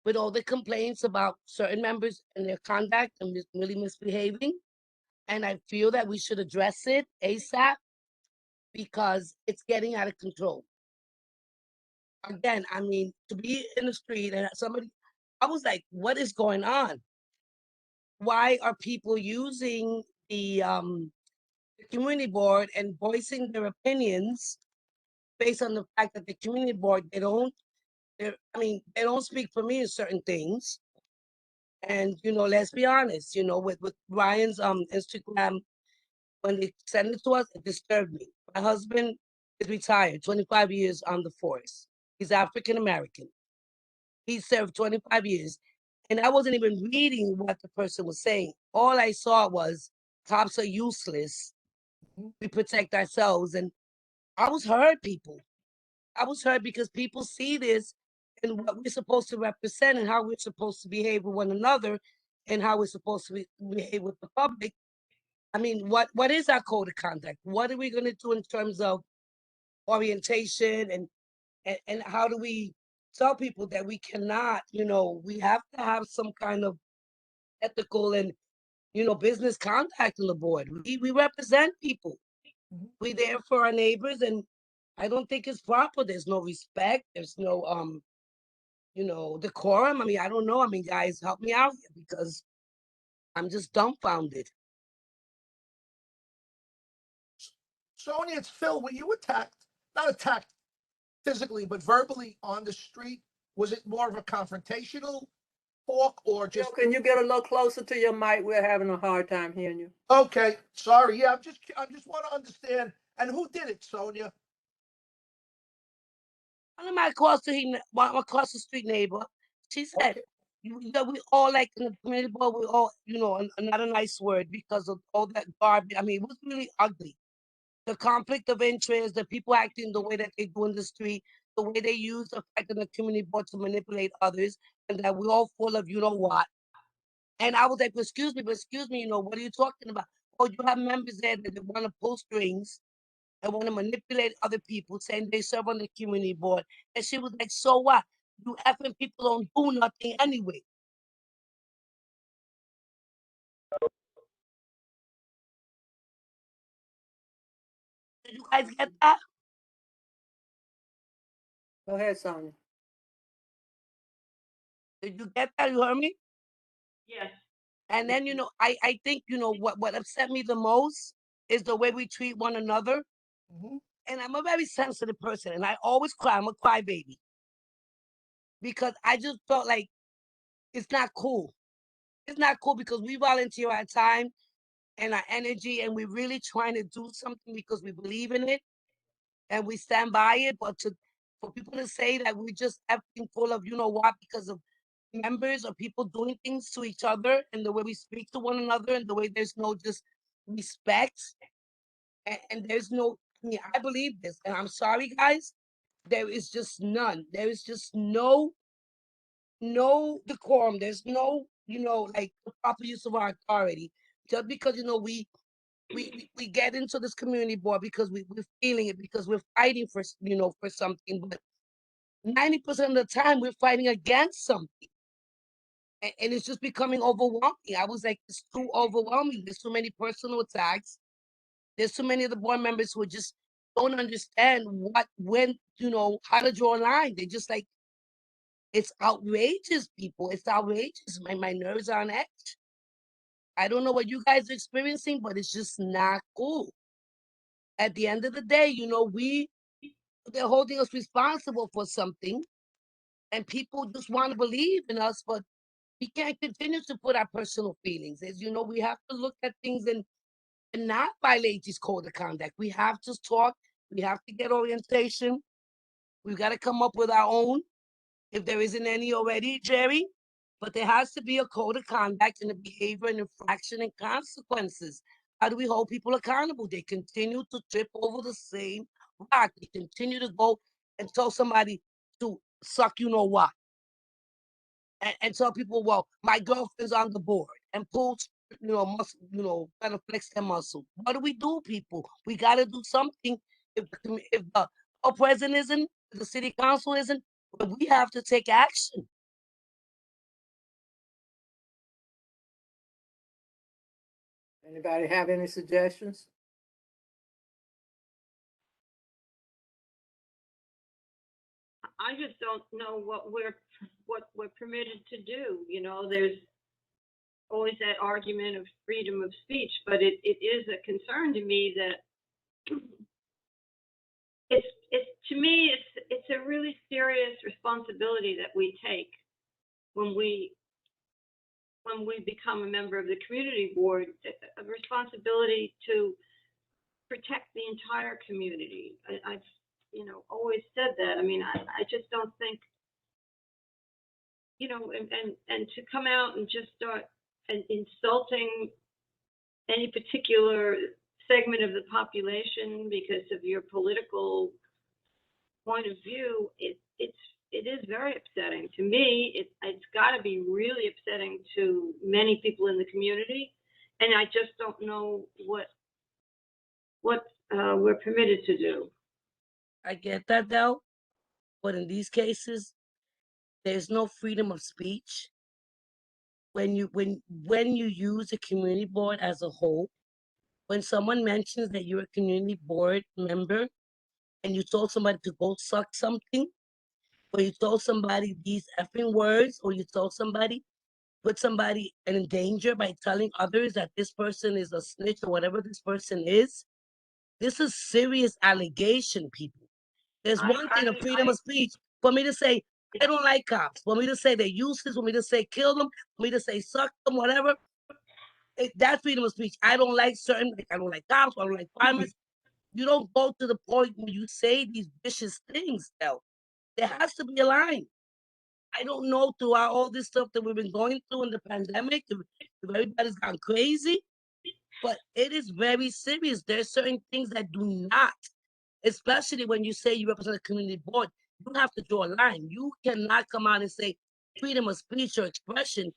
H: with all the complaints about certain members and their conduct and really misbehaving. And I feel that we should address it ASAP because it's getting out of control. Again, I mean, to be in the street and somebody, I was like, what is going on? why are people using the community board and voicing their opinions based on the fact that the community board, they don't speak for me in certain things. And, let's be honest, with Ryan's Instagram, when they sent it to us, it disturbed me. My husband is retired, 25 years on the force. He's African American. He served 25 years. And I wasn't even reading what the person was saying. All I saw was cops are useless. We protect ourselves. And I was hurt, people. I was hurt because people see this and what we're supposed to represent and how we're supposed to behave with one another and how we're supposed to behave with the public. I mean, what is our code of conduct? What are we going to do in terms of orientation and how do we tell people that we cannot, we have to have some kind of ethical and, business contact on the board. We represent people. We're there for our neighbors, and I don't think it's proper. There's no respect. There's no, decorum. I mean, I don't know. I mean, guys, help me out here because I'm just dumbfounded.
I: Sonia, it's Phil. Were you attacked? Not attacked physically, but verbally on the street? Was it more of a confrontational talk or
A: Phil,
I: just?
A: can you get a little closer to your mic? We're having a hard time hearing you.
I: Okay, sorry. Yeah, I just want to understand. And who did it, Sonia?
H: One of my across the street neighbor, she said,
I: Okay.
H: We all like in the community board, we all, not a nice word because of all that garbage. I mean, it was really ugly. The conflict of interest, the people acting the way that they do in the street, the way they use the fact in the community board to manipulate others, and that we're all full of you know what. And I was like, excuse me, what are you talking about? Oh, you have members there that want to pull strings and want to manipulate other people, saying they serve on the community board. And she was like, so what? You effing people don't do nothing anyway. Did you guys get that?
A: Go ahead, Sonia.
H: Did you get that? You heard me?
E: Yes.
H: And then, I think, what upset me the most is the way we treat one another.
I: Mhm.
H: And I'm a very sensitive person, and I always cry. I'm a crybaby. Because I just felt like it's not cool. It's not cool because we volunteer our time and our energy, and we're really trying to do something because we believe in it and we stand by it. But for people to say that we're just everything full of you know what because of members or people doing things to each other and the way we speak to one another and the way there's no just respect and there's no. I mean, I believe this, and I'm sorry, guys. There is just none. There is just no decorum. There's no, like the proper use of our authority. Just because we get into this community board because we're feeling it because we're fighting for for something, but 90% of the time we're fighting against something, and it's just becoming overwhelming. I was like, it's too overwhelming. There's too many personal attacks. There's too many of the board members who just don't understand when, how to draw a line. They just like, it's outrageous, people. It's outrageous. My nerves are on edge. I don't know what you guys are experiencing, but it's just not cool. At the end of the day, they're holding us responsible for something, and people just want to believe in us, but we can't continue to put our personal feelings. As you know, we have to look at things and not violate this code of conduct. We have to talk. We have to get orientation. We've got to come up with our own, if there isn't any already, Jerry. But there has to be a code of conduct and a behavior and infraction and consequences. How do we hold people accountable? They continue to trip over the same rock. They continue to go and tell somebody to suck you know what. And tell people, well, my girlfriend's on the board and pulls, muscle, kind of flex their muscle. What do we do, people? We got to do something. If the president isn't, if the city council isn't, but we have to take action.
A: Anybody have any suggestions?
E: I just don't know what we're permitted to do. There's always that argument of freedom of speech, but it is a concern to me that it's to me it's a really serious responsibility that we take when we become a member of the community board, a responsibility to protect the entire community. I've always said that. I mean, I just don't think, and to come out and just start insulting any particular segment of the population because of your political point of view, it is very upsetting to me. It's got to be really upsetting to many people in the community, and I just don't know what we're permitted to do.
H: I get that though, but in these cases, there's no freedom of speech. When you use a community board as a whole, when someone mentions that you're a community board member and you told somebody to go suck something, or you told somebody these effing words, or you told somebody, put somebody in danger by telling others that this person is a snitch or whatever this person is, this is serious allegation, people. There's one thing of freedom of speech for me to say, I don't like cops, for me to say they're useless, for me to say kill them, for me to say suck them, whatever. That's freedom of speech. I don't like I don't like cops, I don't like farmers. You don't go to the point where you say these vicious things, though. There has to be a line. I don't know throughout all this stuff that we've been going through in the pandemic, if everybody's gone crazy, but it is very serious. There's certain things that do not, especially when you say you represent a community board, you have to draw a line. You cannot come out and say freedom of speech or expression,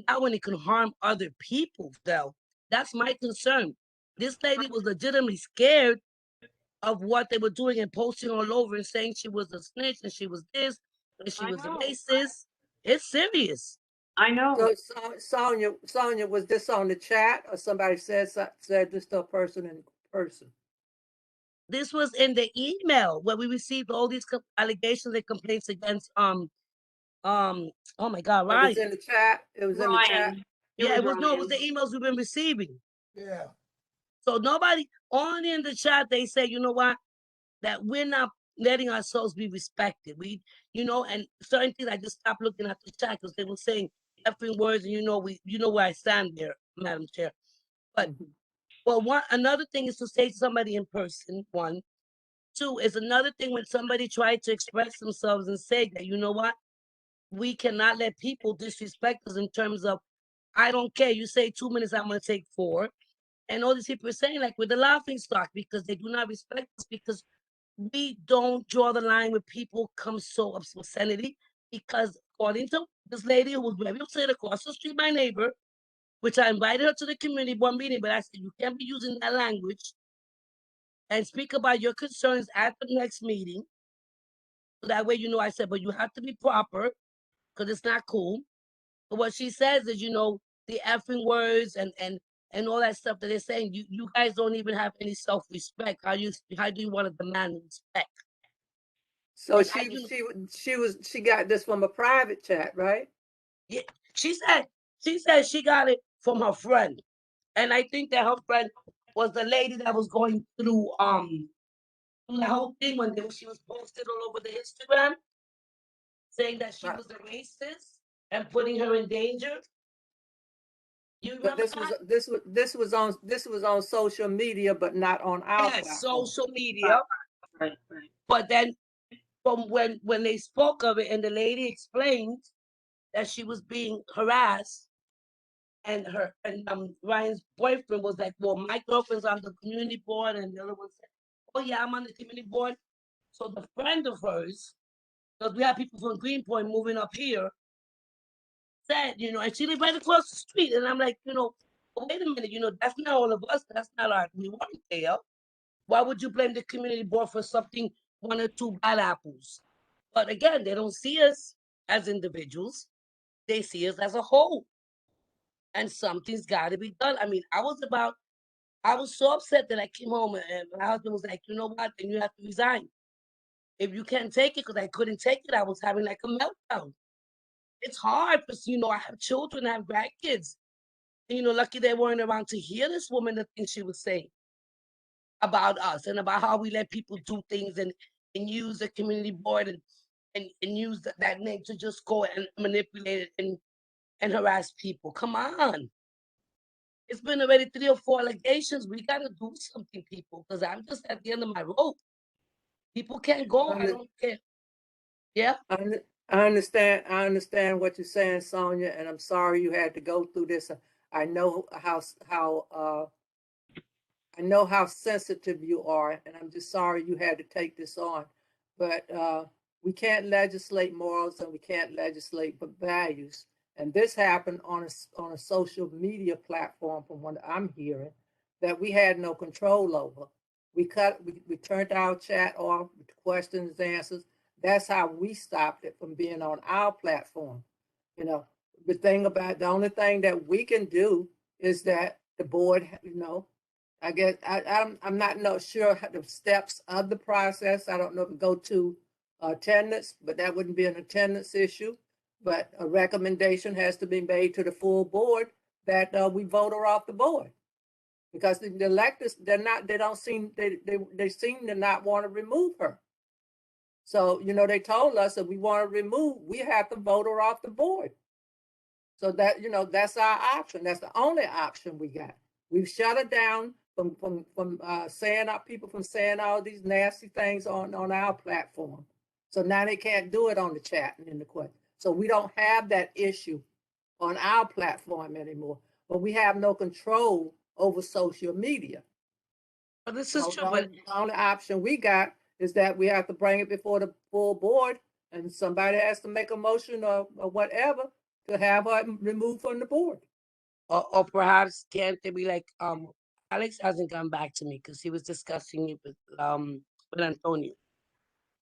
H: not when it can harm other people, though. That's my concern. This lady was legitimately scared of what they were doing and posting all over and saying she was a snitch and she was this and she was a racist. It's serious.
E: I know.
A: So Sonia, was this on the chat or somebody said this to a person in person?
H: This was in the email where we received all these allegations and complaints against oh my God, Ryan.
A: It was in the chat. It was in the chat.
H: Yeah, it was the emails we've been receiving.
I: Yeah.
H: So nobody, only in the chat they say, you know what, that we're not letting ourselves be respected. We, and certain things I just stopped looking at the chat because they were saying effing words, and you know where I stand there, Madam Chair. But well, another thing is to say to somebody in person. One, two is another thing when somebody tried to express themselves and say that, you know what, we cannot let people disrespect us in terms of, I don't care. You say 2 minutes, I'm going to take 4. And all these people are saying, like, with the laughing stock, because they do not respect us, because we don't draw the line where people come so obscenity. Because according to this lady who was very upset across the street, my neighbor, which I invited her to the community board meeting, but I said, you can't be using that language and speak about your concerns at the next meeting. So that way, I said, but you have to be proper because it's not cool. But what she says is, the effing words and all that stuff that they're saying, you guys don't even have any self-respect. How do you want to demand respect?
A: So she got this from a private chat, right?
H: Yeah, she said she got it from her friend, and I think that her friend was the lady that was going through the whole thing when she was posted all over the Instagram, saying that she was a racist and putting her in danger. You remember
A: this was on social media, but not on our platform.
H: social media.
E: Right.
H: But then, from when they spoke of it, and the lady explained that she was being harassed, and Ryan's boyfriend was like, "Well, my girlfriend's on the community board," and the other one said, "Oh yeah, I'm on the community board." So the friend of hers, because we have people from Greenpoint moving up here, said, and she lived right across the street, and I'm like, wait a minute, that's not all of us. That's not we weren't there. Why would you blame the community board for something, 1 or 2 bad apples? But again, they don't see us as individuals. They see us as a whole. And something's got to be done. I mean, I was so upset that I came home and my husband was like, you know what, then you have to resign. If you can't take it, because I couldn't take it, I was having like a meltdown. It's hard because, I have children, I have grandkids. And, lucky they weren't around to hear this woman, the things she was saying about us and about how we let people do things and use the community board and use that name to just go and manipulate it and harass people. Come on. It's been already 3 or 4 allegations. We got to do something, people, because I'm just at the end of my rope. People can't go. I don't care. Yeah.
A: I understand what you're saying, Sonia, and I'm sorry you had to go through this. I know how sensitive you are, and I'm just sorry you had to take this on. But we can't legislate morals, and we can't legislate values. And this happened on a social media platform, from what I'm hearing, that we had no control over. We turned our chat off with questions, answers. That's how we stopped it from being on our platform. The only thing that we can do is that the board, I guess I'm not sure the steps of the process. I don't know if it go to attendance, but that wouldn't be an attendance issue. But a recommendation has to be made to the full board that we vote her off the board, because the electors, they seem to not want to remove her. So they told us that we want to remove, we have to vote her off the board. So that that's our option. That's the only option we got. We've shut it down from saying our people from saying all these nasty things on our platform. So now they can't do it on the chat and in the question. So we don't have that issue on our platform anymore. But we have no control over social media.
H: But this is true.
A: The only option we got is that we have to bring it before the full board, and somebody has to make a motion or whatever to have her removed from the board.
H: Or perhaps can't they be like, Alex hasn't come back to me because he was discussing it with Antonio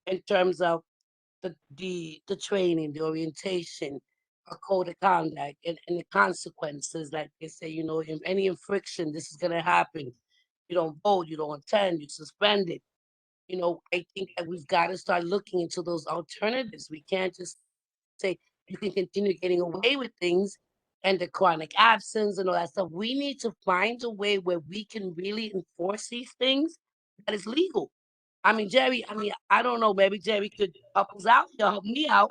H: in terms of the training, the orientation, a code of conduct, and the consequences. Like they say, in any infraction, this is gonna happen. You don't vote, you don't attend, you suspended. I think that we've got to start looking into those alternatives. We can't just say you can continue getting away with things and the chronic absence and all that stuff. We need to find a way where we can really enforce these things that is legal. I mean, Jerry, I don't know, maybe Jerry could help us out, help me out.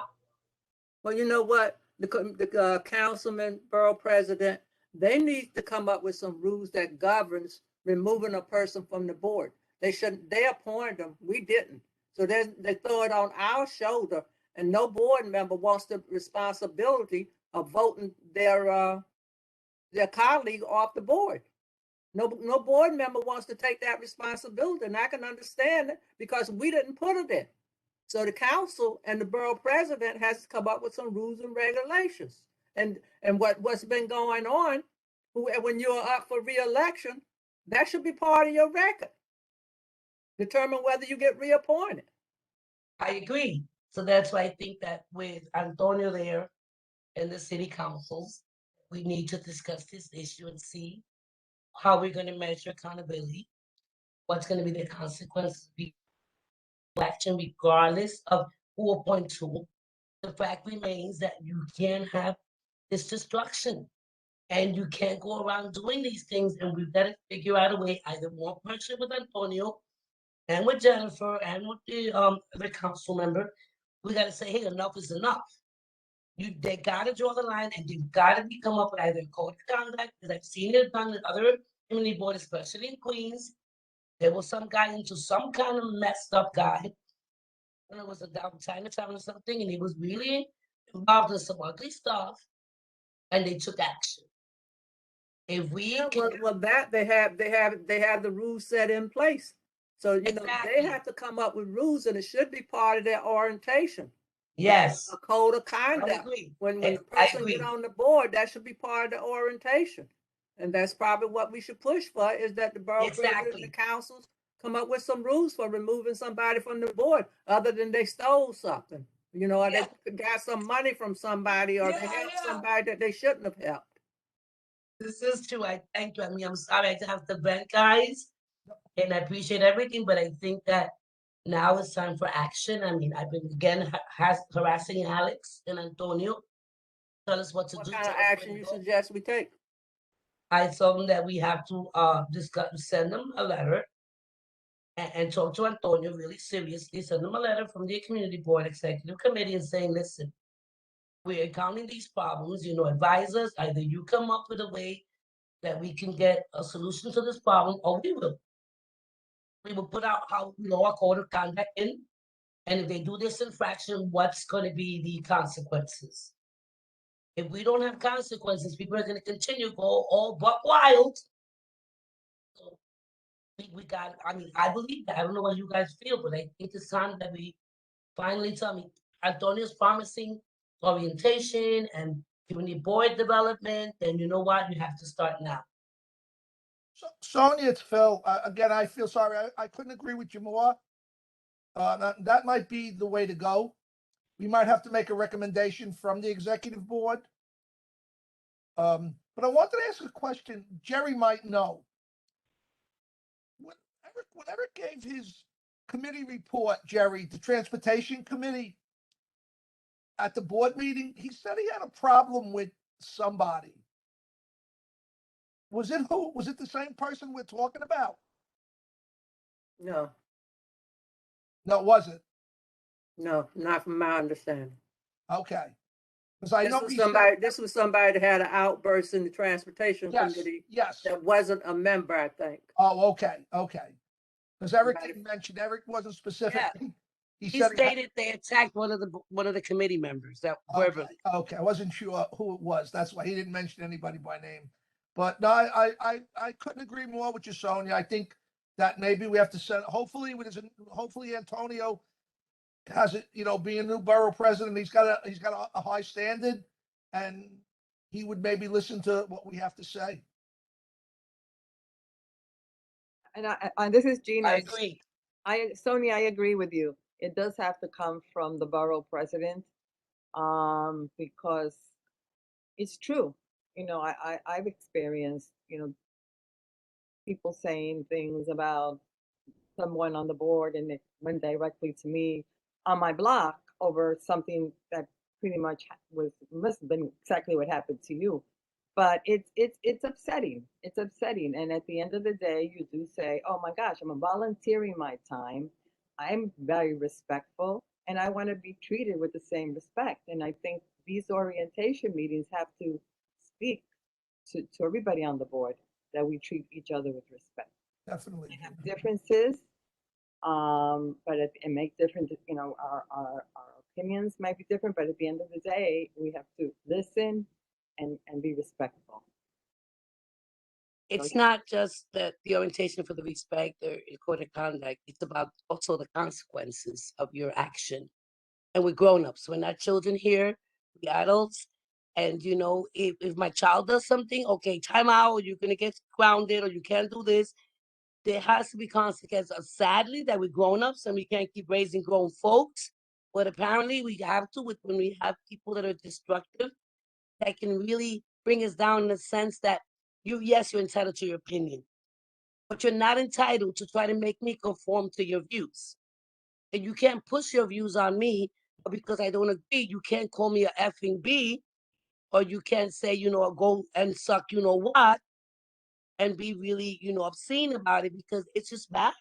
A: Well, you know what? The councilman, borough president, they need to come up with some rules that governs removing a person from the board. They appointed them. We didn't. So they throw it on our shoulder, and no board member wants the responsibility of voting their colleague off the board. No board member wants to take that responsibility, and I can understand it because we didn't put it in. So the council and the borough president has to come up with some rules and regulations. And what's been going on, when you're up for re-election, that should be part of your record. Determine whether you get reappointed.
H: I agree. So that's why I think that with Antonio there and the city councils, we need to discuss this issue and see how we're going to measure accountability, what's going to be the consequences of election, regardless of who appoints who. The fact remains that you can't have this destruction, and you can't go around doing these things. And we've got to figure out a way, either more pressure with Antonio and with Jennifer and with the council member. We got to say, hey, enough is enough. They got to draw the line, and you've got to come up with either a code of conduct, because I've seen it done with other community boards, especially in Queens. There was some guy into some kind of messed up guy, and it was a down Chinatown or something, and he was really involved in some ugly stuff, and they took action. If we
A: that they have the rules set in place. So
H: exactly.
A: They have to come up with rules, and it should be part of their orientation.
H: Yes,
A: a code of conduct.
H: I agree.
A: When the person get on the board, that should be part of the orientation. And that's probably what we should push for, is that the borough president and the councils come up with some rules for removing somebody from the board, other than they stole something, or they got some money from somebody, or they helped somebody that they shouldn't have helped.
H: This is true. I thank you. I'm sorry I have to vent, guys, and I appreciate everything, but I think that now it's time for action. I've been again harassing Alex and Antonio. Tell us what to do.
A: What kind of action you suggest we take?
H: I told him that we have to send them a letter and talk to Antonio really seriously, send them a letter from the community board executive committee and saying, listen, we're encountering these problems, advise us, either you come up with a way that we can get a solution to this problem, or we will. We will put out our code of conduct in, and if they do this infraction, what's going to be the consequences? If we don't have consequences, people are going to continue to go all buck wild. So we got, I believe that. I don't know what you guys feel, but I think it's time that we finally tell me, Antonio's promising orientation and community board development, then you know what? You have to start now.
I: So, Sonia, it's Phil. Again, I feel sorry. I couldn't agree with you more. That might be the way to go. We might have to make a recommendation from the executive board. But I wanted to ask a question. Jerry might know. When Eric gave his committee report, Jerry, the transportation committee, at the board meeting, he said he had a problem with somebody. Was it who? Was it the same person we're talking about?
A: No,
I: No, it wasn't.
A: no, not from my understanding.
I: Okay. Because I
A: This
I: know
A: was
I: he
A: somebody,
I: said,
A: this was somebody that had an outburst in the transportation
I: yes,
A: committee
I: yes.
A: that wasn't a member, I think.
I: Oh, okay. Because Eric
A: Right.
I: didn't mention, Eric wasn't specific.
H: Yeah.
I: He
H: He
I: said he had-
H: stated they attacked one of the committee members. That verbally.
I: Okay, I wasn't sure who it was. That's why he didn't mention anybody by name. But no, I couldn't agree more with you, Sonia. I think that maybe we have to send, hopefully Antonio has it, being a new borough president, he's got a high standard, and he would maybe listen to what we have to say.
J: And this is Gina.
H: I agree.
J: Sonia, I agree with you. It does have to come from the borough president, because it's true. I've experienced, people saying things about someone on the board, and it went directly to me on my block over something that pretty much must have been exactly what happened to you. But it's upsetting. It's upsetting. And at the end of the day, you do say, oh my gosh, I'm volunteering my time. I'm very respectful, and I want to be treated with the same respect. And I think these orientation meetings have to speak to everybody on the board that we treat each other with respect.
I: Definitely.
J: We have differences, but it make different, our opinions might be different, but at the end of the day, we have to listen and be respectful.
H: It's not just the orientation for the respect or code of conduct. It's about also the consequences of your action. And we're grown-ups. We're not children here. We're adults. And, if my child does something, okay, time out, you're going to get grounded, or you can't do this. There has to be consequences. Sadly, that we're grown-ups and we can't keep raising grown folks. But apparently we have to when we have people that are destructive, that can really bring us down in the sense that you're entitled to your opinion, but you're not entitled to try to make me conform to your views. And you can't push your views on me, but because I don't agree, you can't call me a effing B, or you can't say, go and suck, what, and be really, obscene about it, because it's just bad.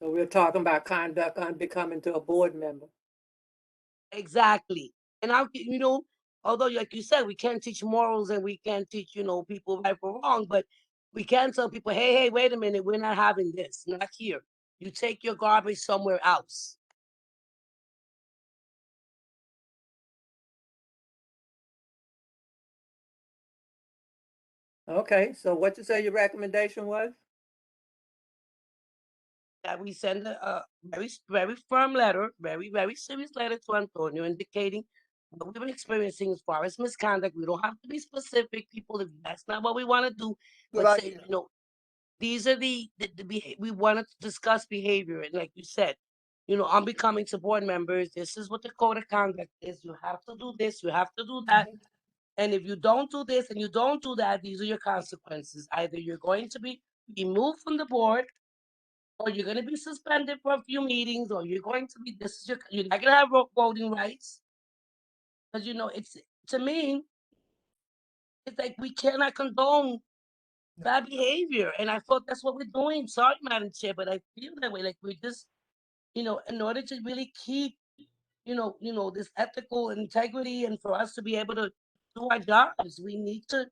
A: So we're talking about conduct on becoming to a board member.
H: Exactly. And although like you said, we can't teach morals and we can't teach, people right or wrong, but we can tell people, hey, wait a minute, we're not having this, not here. You take your garbage somewhere else.
A: Okay, so what you say your recommendation was?
H: That we send a very, very firm letter, very, very serious letter to Antonio, indicating what we've been experiencing as far as misconduct. We don't have to be specific, people, if that's not what we want to do.
I: Good
H: But say,
I: idea.
H: these are the we want to discuss behavior. And like you said, I'm becoming to board members. This is what the code of conduct is. You have to do this, you have to do that. And if you don't do this and you don't do that, these are your consequences. Either you're going to be removed from the board, or you're going to be suspended for a few meetings, or you're going to be, you're not going to have voting rights. Because, it's, to me, it's like we cannot condone bad behavior. And I thought that's what we're doing. Sorry, Madam Chair, but I feel that way. Like we just, in order to really keep, this ethical integrity and for us to be able to do our jobs, we need to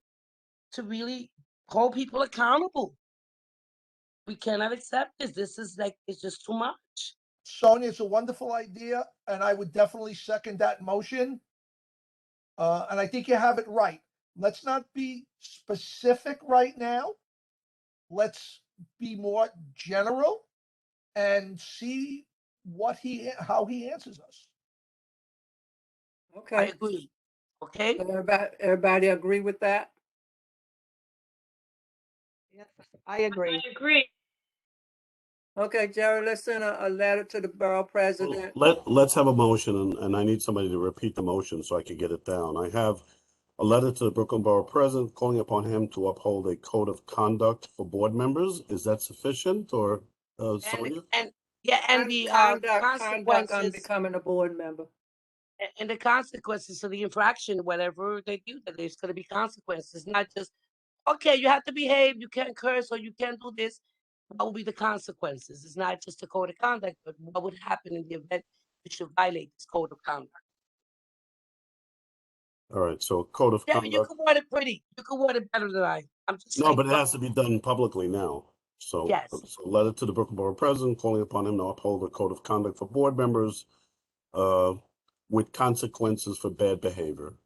H: really hold people accountable. We cannot accept this. This is like, it's just too much.
I: Sonia, it's a wonderful idea, and I would definitely second that motion. And I think you have it right. Let's not be specific right now. Let's be more general and see how he answers us.
H: I
A: Okay,
H: agree. Okay?
A: everybody agree with that?
J: Yes, I agree.
E: I agree.
A: Okay, Jerry, let's send a letter to the borough president.
G: Let's have a motion, and I need somebody to repeat the motion so I can get it down. I have a letter to the Brooklyn Borough President calling upon him to uphold a code of conduct for board members. Is that sufficient, or Sonia?
H: And the
A: Conduct on
H: consequences
A: becoming a board member.
H: and the consequences of the infraction, whatever they do, that there's going to be consequences, not just, okay, you have to behave, you can't curse, or you can't do this. What will be the consequences? It's not just a code of conduct, but what would happen in the event you should violate this code of conduct?
G: All right, so code of
H: Yeah, you
G: conduct.
H: can word it pretty. You can word it better than I. I'm just
G: No,
H: saying.
G: but it has to be done publicly now. So,
H: Yes.
G: so letter to the Brooklyn Borough President calling upon him to uphold a code of conduct for board members with consequences for bad behavior.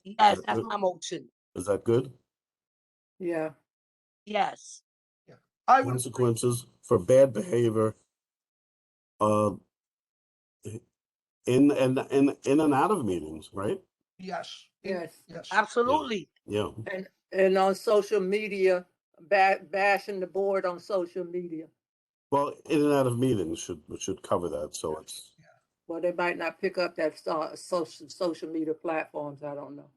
H: Yes, that's my motion.
G: Is that good?
A: Yeah.
H: Yes.
I: Yeah. I would.
G: Consequences for bad behavior in and out of meetings, right?
I: Yes.
A: Yes.
I: Yes.
H: Absolutely.
G: Yeah.
A: And on social media, bashing the board on social media.
G: Well, in and out of meetings should cover that. So it's.
A: Well, they might not pick up that social media platforms. I don't know.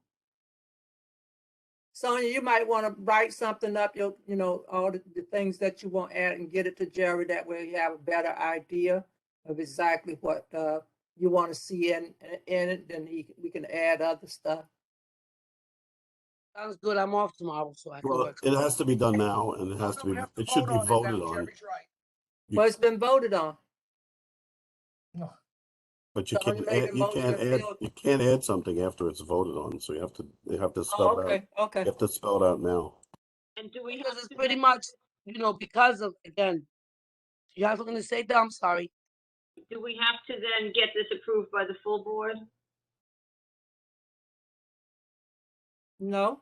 A: Sonia, you might want to write something up, all the things that you want to add and get it to Jerry. That way you have a better idea of exactly what you want to see in it. Then we can add other stuff.
H: Sounds good. I'm off tomorrow, so I can
G: Well,
H: work.
G: it has to be done now, and it has to be. It should be voted on.
I: Jerry's right.
A: Well, it's been voted on.
I: No.
G: But you
A: Sonia
G: can't
A: made
G: add,
A: the
G: you
A: motion
G: can't
A: and
G: add
A: Phil-
G: you can't add something after it's voted on. So you have to spell it out.
A: Okay.
G: You have to spell it out now.
E: And do we
H: Because
E: have
H: it's
E: to
H: pretty
E: then,
H: much, because of, again, you guys were going to say that, I'm sorry.
E: do we have to then get this approved by the full board?
A: No.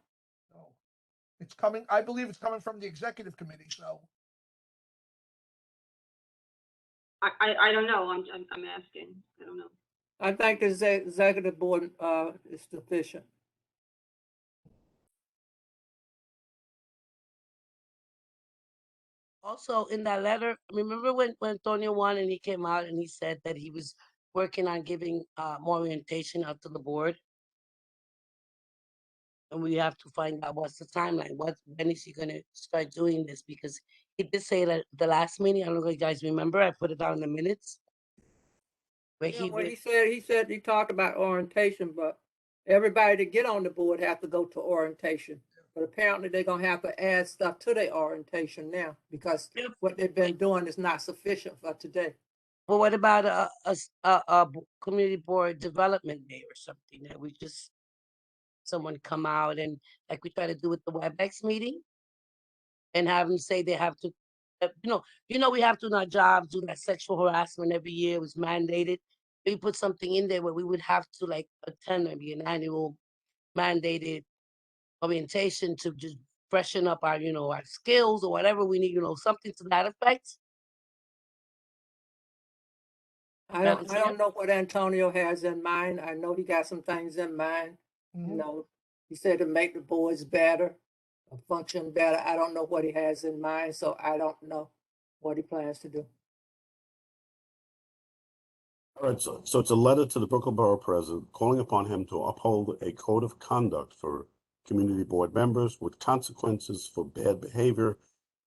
I: No. It's coming. I believe it's coming from the executive committee. So.
E: I don't know. I'm asking. I don't know.
A: I think the executive board is sufficient.
H: Also, in that letter, remember when Antonio won and he came out and he said that he was working on giving more orientation out to the board? And we have to find out what's the timeline. When is he going to start doing this? Because he did say that the last meeting, I don't know if you guys remember, I put it down in the minutes. Where
A: Yeah, well, he said he talked about orientation, but everybody to get on the board have to go to orientation. But apparently they're gonna have to add stuff to their orientation now because what they've been doing is not sufficient for today.
H: But what about a community board development day or something that we just someone come out and like we try to do with the WebEx meeting and have them say they have to, we have to in our jobs do that sexual harassment every year. It was mandated. We put something in there where we would have to like attend maybe an annual mandated orientation to just freshen up our, our skills or whatever we need, something to that effect.
A: I don't know what Antonio has in mind. I know he got some things in mind.
I: Mhm.
A: He said to make the boards better, function better. I don't know what he has in mind, so I don't know what he plans to do.
G: All right, so it's a letter to the Brooklyn Borough President calling upon him to uphold a code of conduct for community board members with consequences for bad behavior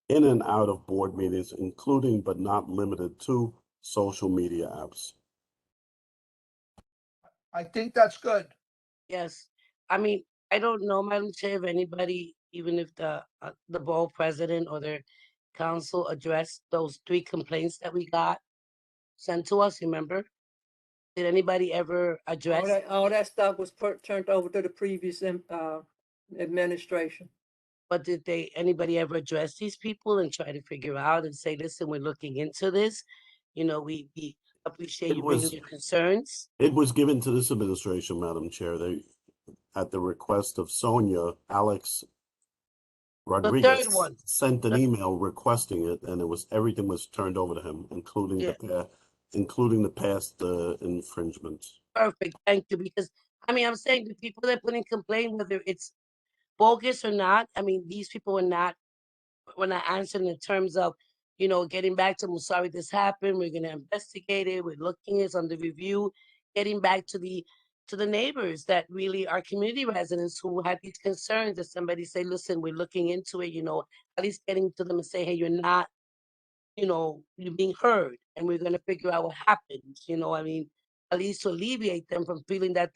G: in and out of board meetings, including but not limited to social media apps.
I: I think that's good.
H: Yes. I mean, I don't know, Madam Chair, if anybody, even if the borough president or their council addressed those 3 complaints that we got sent to us, remember? Did anybody ever address,
A: All that stuff was turned over to the previous administration.
H: but did anybody ever address these people and try to figure out and say, listen, we're looking into this. You know, we appreciate
G: It
H: you bringing
G: was-
H: your concerns.
G: It was given to this administration, Madam Chair. They, at the request of Sonia, Alex Rodriguez
H: one.
G: sent an
H: The-
G: email requesting it, and everything was turned over to him, including the past infringements.
H: Perfect, thank you, because, I mean, I'm saying the people that put in complaint, whether it's bogus or not, I mean, these people were not answering in terms of, you know, getting back to them, sorry this happened, we're gonna investigate it, we're looking, it's under review, getting back to the neighbors that really are community residents who had these concerns, that somebody say, listen, we're looking into it, you know, at least getting to them and say, hey, you're not, you know, you're being heard, and we're gonna figure out what happened, you know, I mean, at least to alleviate them from feeling that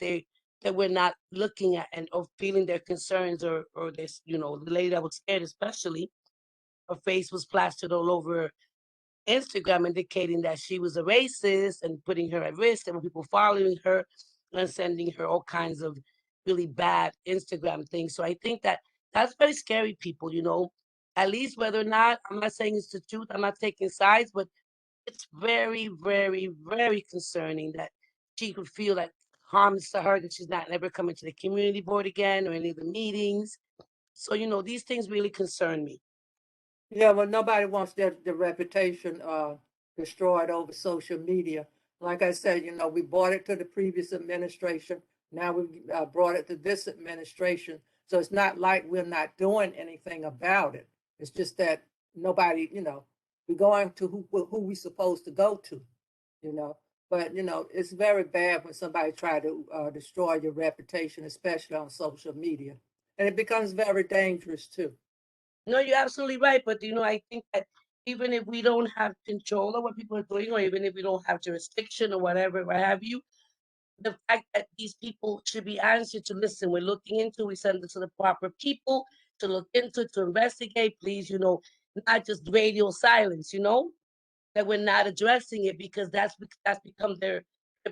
H: we're not looking at or feeling their concerns or this, you know, the lady that was scared especially, her face was plastered all over Instagram, indicating that she was a racist and putting her at risk. There were people following her and sending her all kinds of really bad Instagram things. So I think that that's very scary, people, you know, at least whether or not, I'm not saying it's the truth, I'm not taking sides, but it's very, very, very concerning that she could feel that harms to her, that she's not ever coming to the community board again or any of the meetings. So, you know, these things really concern me.
A: Yeah, well, nobody wants their reputation destroyed over social media. Like I said, you know, we brought it to the previous administration. Now we brought it to this administration. So it's not like we're not doing anything about it. It's just that nobody, you know, we're going to who we supposed to go to, you know. But you know, it's very bad when somebody try to destroy your reputation, especially on social media, and it becomes very dangerous too.
H: No, you're absolutely right. But you know, I think that even if we don't have control of what people are doing, or even if we don't have jurisdiction or whatever, what have you, the fact that these people should be answered to, listen, we're looking into, we send it to the proper people to look into, to investigate, please, you know, not just radio silence, you know, that we're not addressing it because that's become their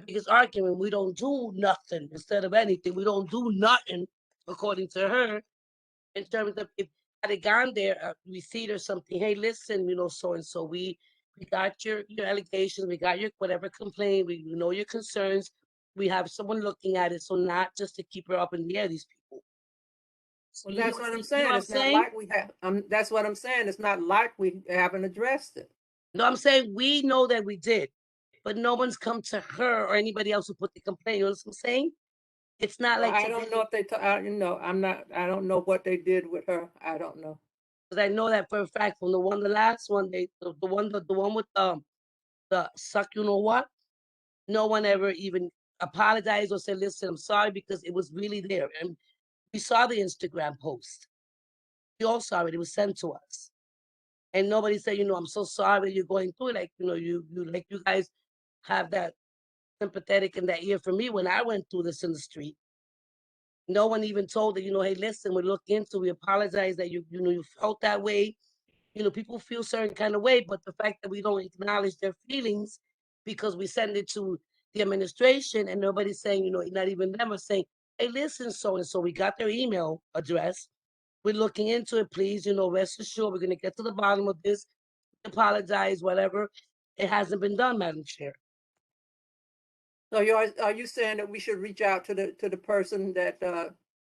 H: biggest argument. We don't do nothing instead of anything. We don't do nothing, according to her, in terms of if had it gone there, we see there's something. Hey, listen, you know, so and so, we got your allegations, we got your whatever complaint, we know your concerns. We have someone looking at it, so not just to keep her up in the air. These people. So
A: Well,
H: you
A: that's
H: know,
A: what I'm
H: you know
A: saying.
H: what I'm
A: It's not
H: saying?
A: like we have. That's what I'm saying. It's not like we haven't addressed it.
H: No, I'm saying we know that we did, but no one's come to her or anybody else who put the complaint. You know what I'm saying? It's not
A: Well,
H: like
A: I don't know if they. You know, I'm not. I don't know what they did with her. I don't know.
H: because I know that for a fact from the last one, the one with the suck, you know what? No one ever even apologized or said, listen, I'm sorry, because it was really there. And we saw the Instagram post. We all saw it. It was sent to us. And nobody said, you know, I'm so sorry you're going through it. Like, you know, you like you guys have that sympathetic in that ear for me when I went through this in the street. No one even told that, you know, hey, listen, we're looking into, we apologize that you know, you felt that way. You know, people feel certain kind of way, but the fact that we don't acknowledge their feelings because we send it to the administration and nobody's saying, you know, not even them are saying, hey, listen, so and so, we got their email address. We're looking into it, please, you know, rest assured, we're going to get to the bottom of this, apologize, whatever. It hasn't been done, Madam Chair.
A: So are you saying that we should reach out to the person that?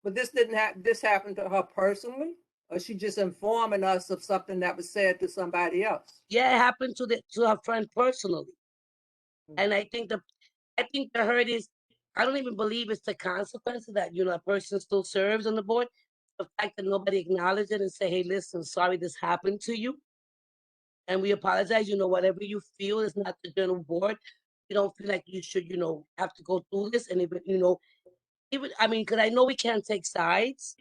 A: But this didn't happen. This happened to her personally, or she just informing us of something that was said to somebody else?
H: Yeah, it happened to her friend personally. And I think the hurt is, I don't even believe it's the consequences that, you know, a person still serves on the board. The fact that nobody acknowledged it and say, hey, listen, sorry this happened to you. And we apologize, you know, whatever you feel is not the general board. You don't feel like you should, you know, have to go through this. And even, you know, even, I mean, because I know we can't take sides,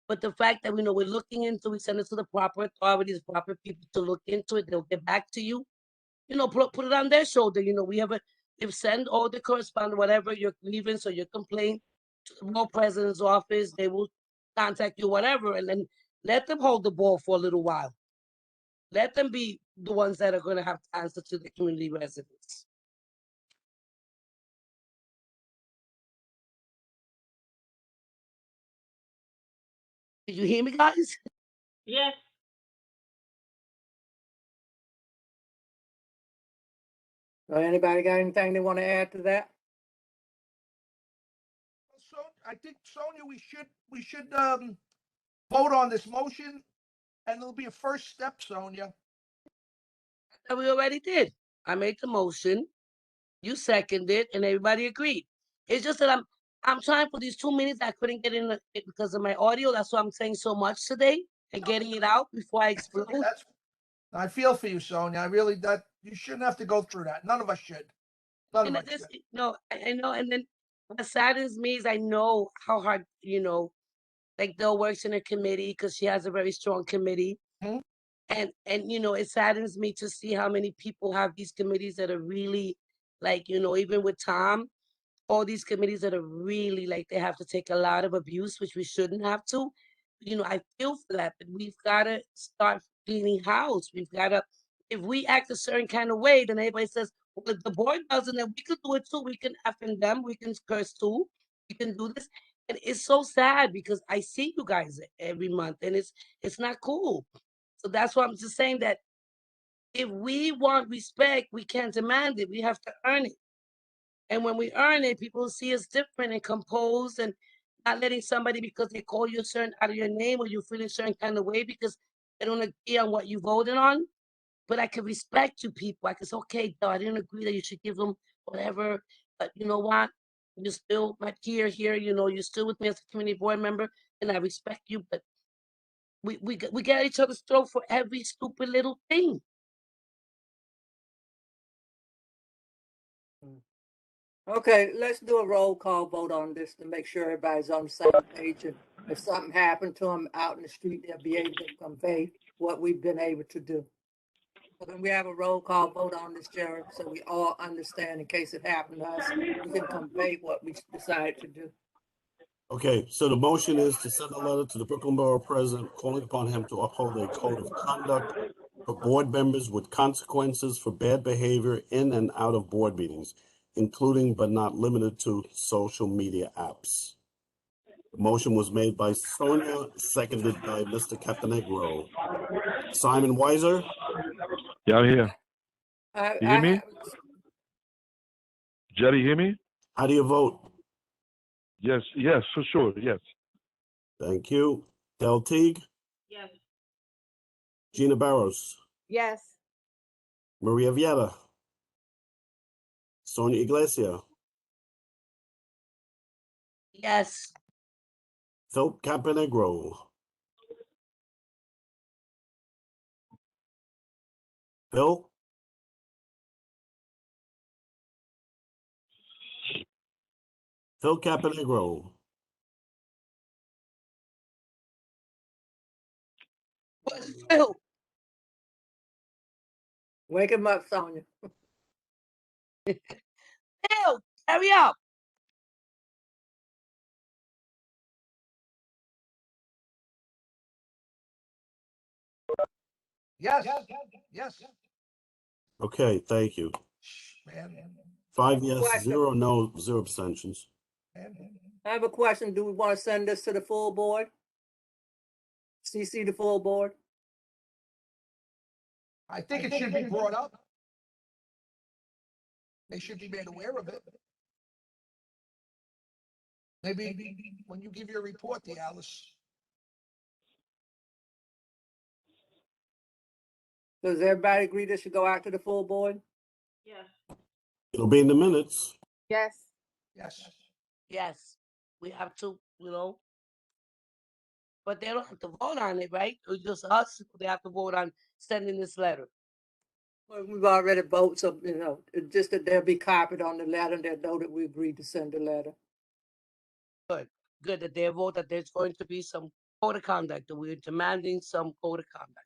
H: but the fact that we know we're looking into, we send it to the proper authorities, proper people to look into it, they'll get back to you. You know, put it on their shoulder. You know, we have if send all the correspondence, whatever your grievance or your complaint to the board president's office, they will contact you, whatever, and then let them hold the ball for a little while. Let them be the ones that are going to have to answer to the community residents. Did you hear me, guys?
E: Yes.
A: So anybody got anything they want to add to that?
I: So I think, Sonia, we should vote on this motion, and it'll be a first step, Sonia.
H: That we already did. I made the motion, you seconded, and everybody agreed. It's just that I'm trying for these 2 minutes. I couldn't get in because of my audio. That's why I'm saying so much today and getting it out before I explode.
I: I feel for you, Sonia. I really, that you shouldn't have to go through that. None of us should. None of
H: And
I: us
H: this,
I: should.
H: no, I know. And then what saddens me is I know how hard, like Bill works in a committee because she has a very strong committee.
I: Mhm.
H: And it saddens me to see how many people have these committees that are really like, even with Tom, all these committees that are really like they have to take a lot of abuse, which we shouldn't have to. I feel for that, but we've got to start cleaning house. We've got to, if we act a certain kind of way, then everybody says, well, if the board doesn't, then we can do it too. We can F in them. We can curse too. We can do this. And it's so sad because I see you guys every month and it's not cool. So that's why I'm just saying that if we want respect, we can't demand it. We have to earn it. And when we earn it, people see us different and composed and not letting somebody because they call you a certain out of your name or you feel a certain kind of way because they don't agree on what you voted on. But I can respect you people. I can say, okay, though, I didn't agree that you should give them whatever. But you know what? You're still my peer here. You're still with me as a community board member, and I respect you. But we get each other's throat for every stupid little thing.
A: Okay, let's do a roll call vote on this to make sure everybody's on the same page. And if something happened to them out in the street, they'll be able to convey what we've been able to do. So when we have a roll call vote on this, Jerry, so we all understand in case it happened to us, we can convey what we decided to do.
G: Okay, so the motion is to send a letter to the Brooklyn Borough President calling upon him to uphold a code of conduct for board members with consequences for bad behavior in and out of board meetings, including but not limited to social media apps. The motion was made by Sonia, seconded by Mr. Caponegro. Simon Weiser,
D: Yeah, I'm here. You hear me?
A: I
D: Jerry, hear me?
G: how do you vote?
D: Yes, for sure. Yes.
G: Thank you. Del Teague,
E: Yes.
G: Gina Barros,
J: Yes.
G: Maria Vieta, Sonia Iglesia,
H: Yes.
G: Phil Caponegro. Phil? Phil Caponegro.
H: Phil,
A: wake him up, Sonia.
H: Phil, hurry up.
I: Yes. Yes.
G: Okay, thank you.
I: Man.
G: 5 yes,
A: Question.
G: 0 no, 0 abstentions.
A: I have a question. Do we want to send this to the full board? CC the full board?
I: I think it should be brought up. They should be made aware of it. Maybe when you give your report, the Alice.
A: Does everybody agree this should go out to the full board?
E: Yes.
G: It'll be in the minutes.
J: Yes.
I: Yes.
H: Yes. We have to, but they don't have to vote on it, right? It's just us. They have to vote on sending this letter.
A: Well, we've already voted, so, it's just that they'll be copied on the letter and they'll know that we agreed to send the letter.
H: Good that they vote that there's going to be some code of conduct, that we're demanding some code of conduct.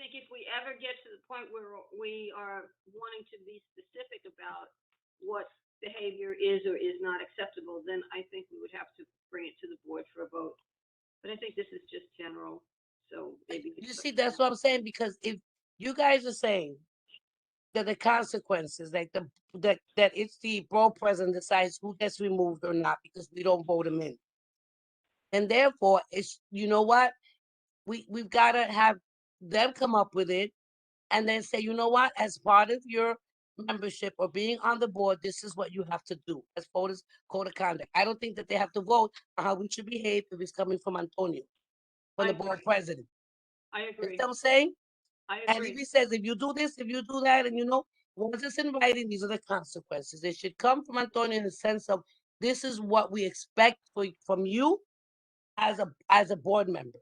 E: think if we ever get to the point where we are wanting to be specific about what behavior is or is not acceptable, then I think we would have to bring it to the board for a vote. But I think this is just general, so maybe.
H: You see, that's what I'm saying, because if you guys are saying that the consequences, like that it's the borough president decides who gets removed or not because we don't vote him in. And therefore, it's, you know what? We've got to have them come up with it and then say, you know what, as part of your membership or being on the board, this is what you have to do as voters code of conduct. I don't think that they have to vote on how we should behave if it's coming from Antonio, from the board president.
E: I
H: You
E: agree.
H: know what I'm saying?
E: I
H: And
E: agree.
H: if he says, if you do this, if you do that, and you know, once it's in writing, these are the consequences. It should come from Antonio in the sense of this is what we expect from you as a board member.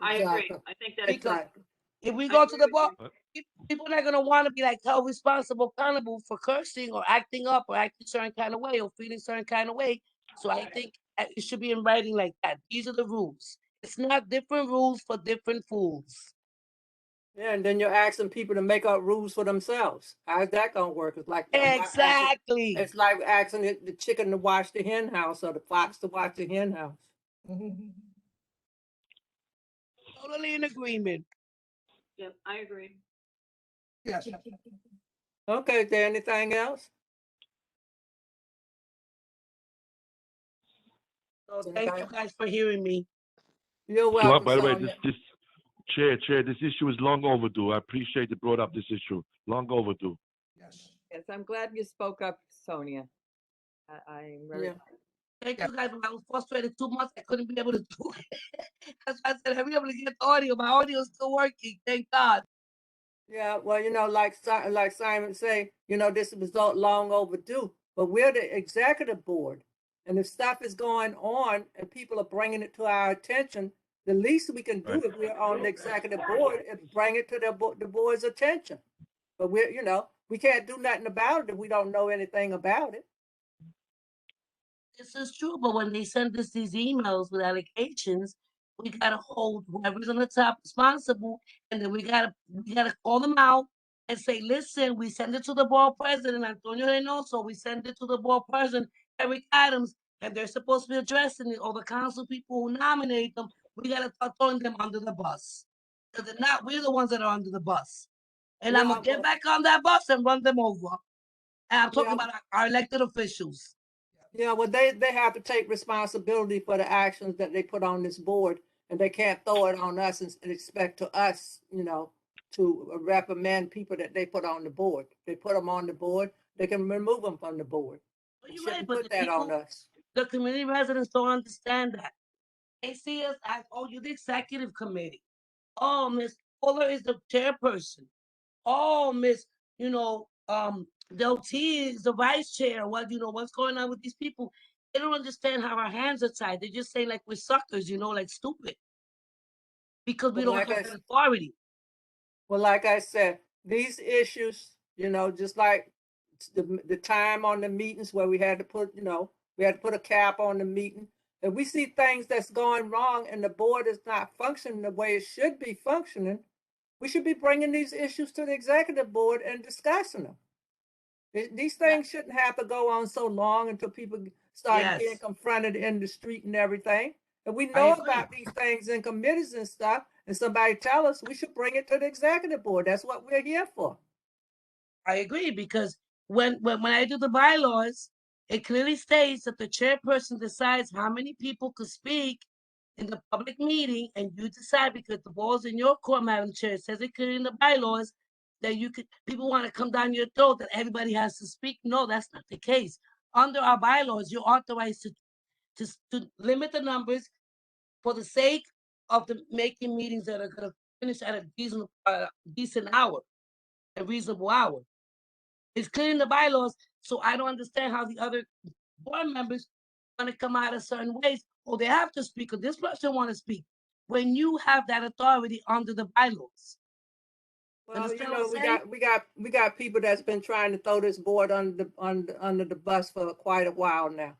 E: I agree.
A: Exactly.
E: I think that's
H: Because
A: Exactly.
H: if we
E: I
H: go to
E: agree
H: the
E: with
H: board,
E: you.
H: people are not gonna want to be like held responsible, accountable for cursing or acting up or acting certain kind of way or feeling certain kind of way. So I think it should be in writing like that. These are the rules. It's not different rules for different fools.
A: Yeah, and then you're asking people to make up rules for themselves. How's that gonna work? It's like
H: Exactly.
A: it's like asking the chicken to watch the hen house or the fox to watch the hen house.
H: Totally in agreement.
E: Yep, I agree.
I: Yes.
A: Okay, is there anything else?
H: So thank you guys for hearing me.
A: You're
D: Well,
A: welcome,
D: by the way,
A: Sonia.
D: this chair, this issue is long overdue. I appreciate you brought up this issue. Long overdue.
I: Yes.
J: Yes, I'm glad you spoke up, Sonia. I'm very.
A: Yeah.
H: Thank you guys. When I was frustrated 2 months, I couldn't be able to do it. That's why I said, have we able to get the audio? My audio is still working. Thank God.
A: Yeah, well, like Simon say, this was long overdue. But we're the executive board, and if stuff is going on and people are bringing it to our attention, the least we can do
D: Right.
A: if we're on the executive board is bring it to the board's attention. But we can't do nothing about it if we don't know anything about it.
H: This is true, but when they send us these emails with allegations, we gotta hold whoever's on the top responsible, and then we gotta call them out and say, listen, we send it to the board president, Antonio Reynoso, we send it to the board president, Eric Adams, and they're supposed to be addressing it, or the council people who nominate them, we gotta start throwing them under the bus. Because they're not, we're the ones that are under the bus. And I'm
A: Yeah,
H: gonna get back on that bus and run them over. And I'm talking
A: yeah,
H: about our elected officials.
A: yeah. Well, they have to take responsibility for the actions that they put on this board, and they can't throw it on us and expect to us, to reprimand people that they put on the board. They put them on the board. They can remove them from the board.
H: Well,
A: They
H: you're right,
A: shouldn't
H: but
A: put that on us.
H: the community residents don't understand that. They see us as, oh, you're the executive committee. Oh, Miss Fuller is the chairperson. Oh, Miss, Del T is the vice chair. What's going on with these people? They don't understand how our hands are tied. They just say like we're suckers, like stupid. Because we
A: Well,
H: don't have that authority.
A: Well, like I said, these issues, just like the time on the meetings where we had to put a cap on the meeting. If we see things that's going wrong and the board is not functioning the way it should be functioning, we should be bringing these issues to the executive board and discussing them. These things shouldn't have to go on so long until people start getting confronted in the street and everything. If we know about these things in committees and stuff, and somebody tell us, we should bring it to the executive board. That's what we're here for.
H: I agree, because when I do the bylaws, it clearly states that the chairperson decides how many people could speak in the public meeting, and you decide, because the ball's in your court, Madam Chair. It says it clearly in the bylaws that people want to come down your throat that everybody has to speak. No, that's not the case. Under our bylaws, you're authorized to limit the numbers for the sake of making meetings that are going to finish at a decent hour, a reasonable hour. It's clear in the bylaws, so I don't understand how the other board members want to come out of certain ways. Oh, they have to speak, or this person want to speak. When you have that authority under the bylaws.
A: Well, we got people that's been trying to throw this board under the bus for quite a while now.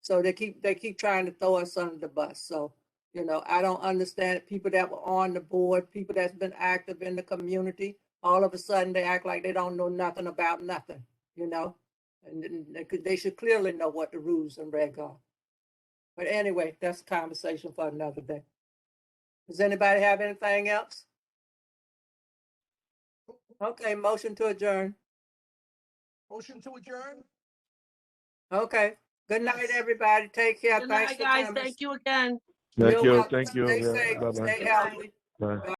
A: So they keep trying to throw us under the bus. So You know, I don't understand it. People that were on the board, people that's been active in the community, all of a sudden they act like they don't know nothing about nothing, you know? And they should clearly know what the rules and regs are. But anyway, that's a conversation for another day. Does anybody have anything else? Okay, motion to adjourn.
I: Motion to adjourn?
A: Okay. Good night,
I: Yes.
A: everybody. Take care.
H: Good
A: Thanks
H: night,
A: for
H: guys.
A: coming.
H: Thank you again.
D: Thank
A: You're
D: you.
A: welcome.
D: Thank you.
A: Stay
D: Yeah.
A: safe.
D: Bye-bye.
A: Stay healthy.
D: Bye.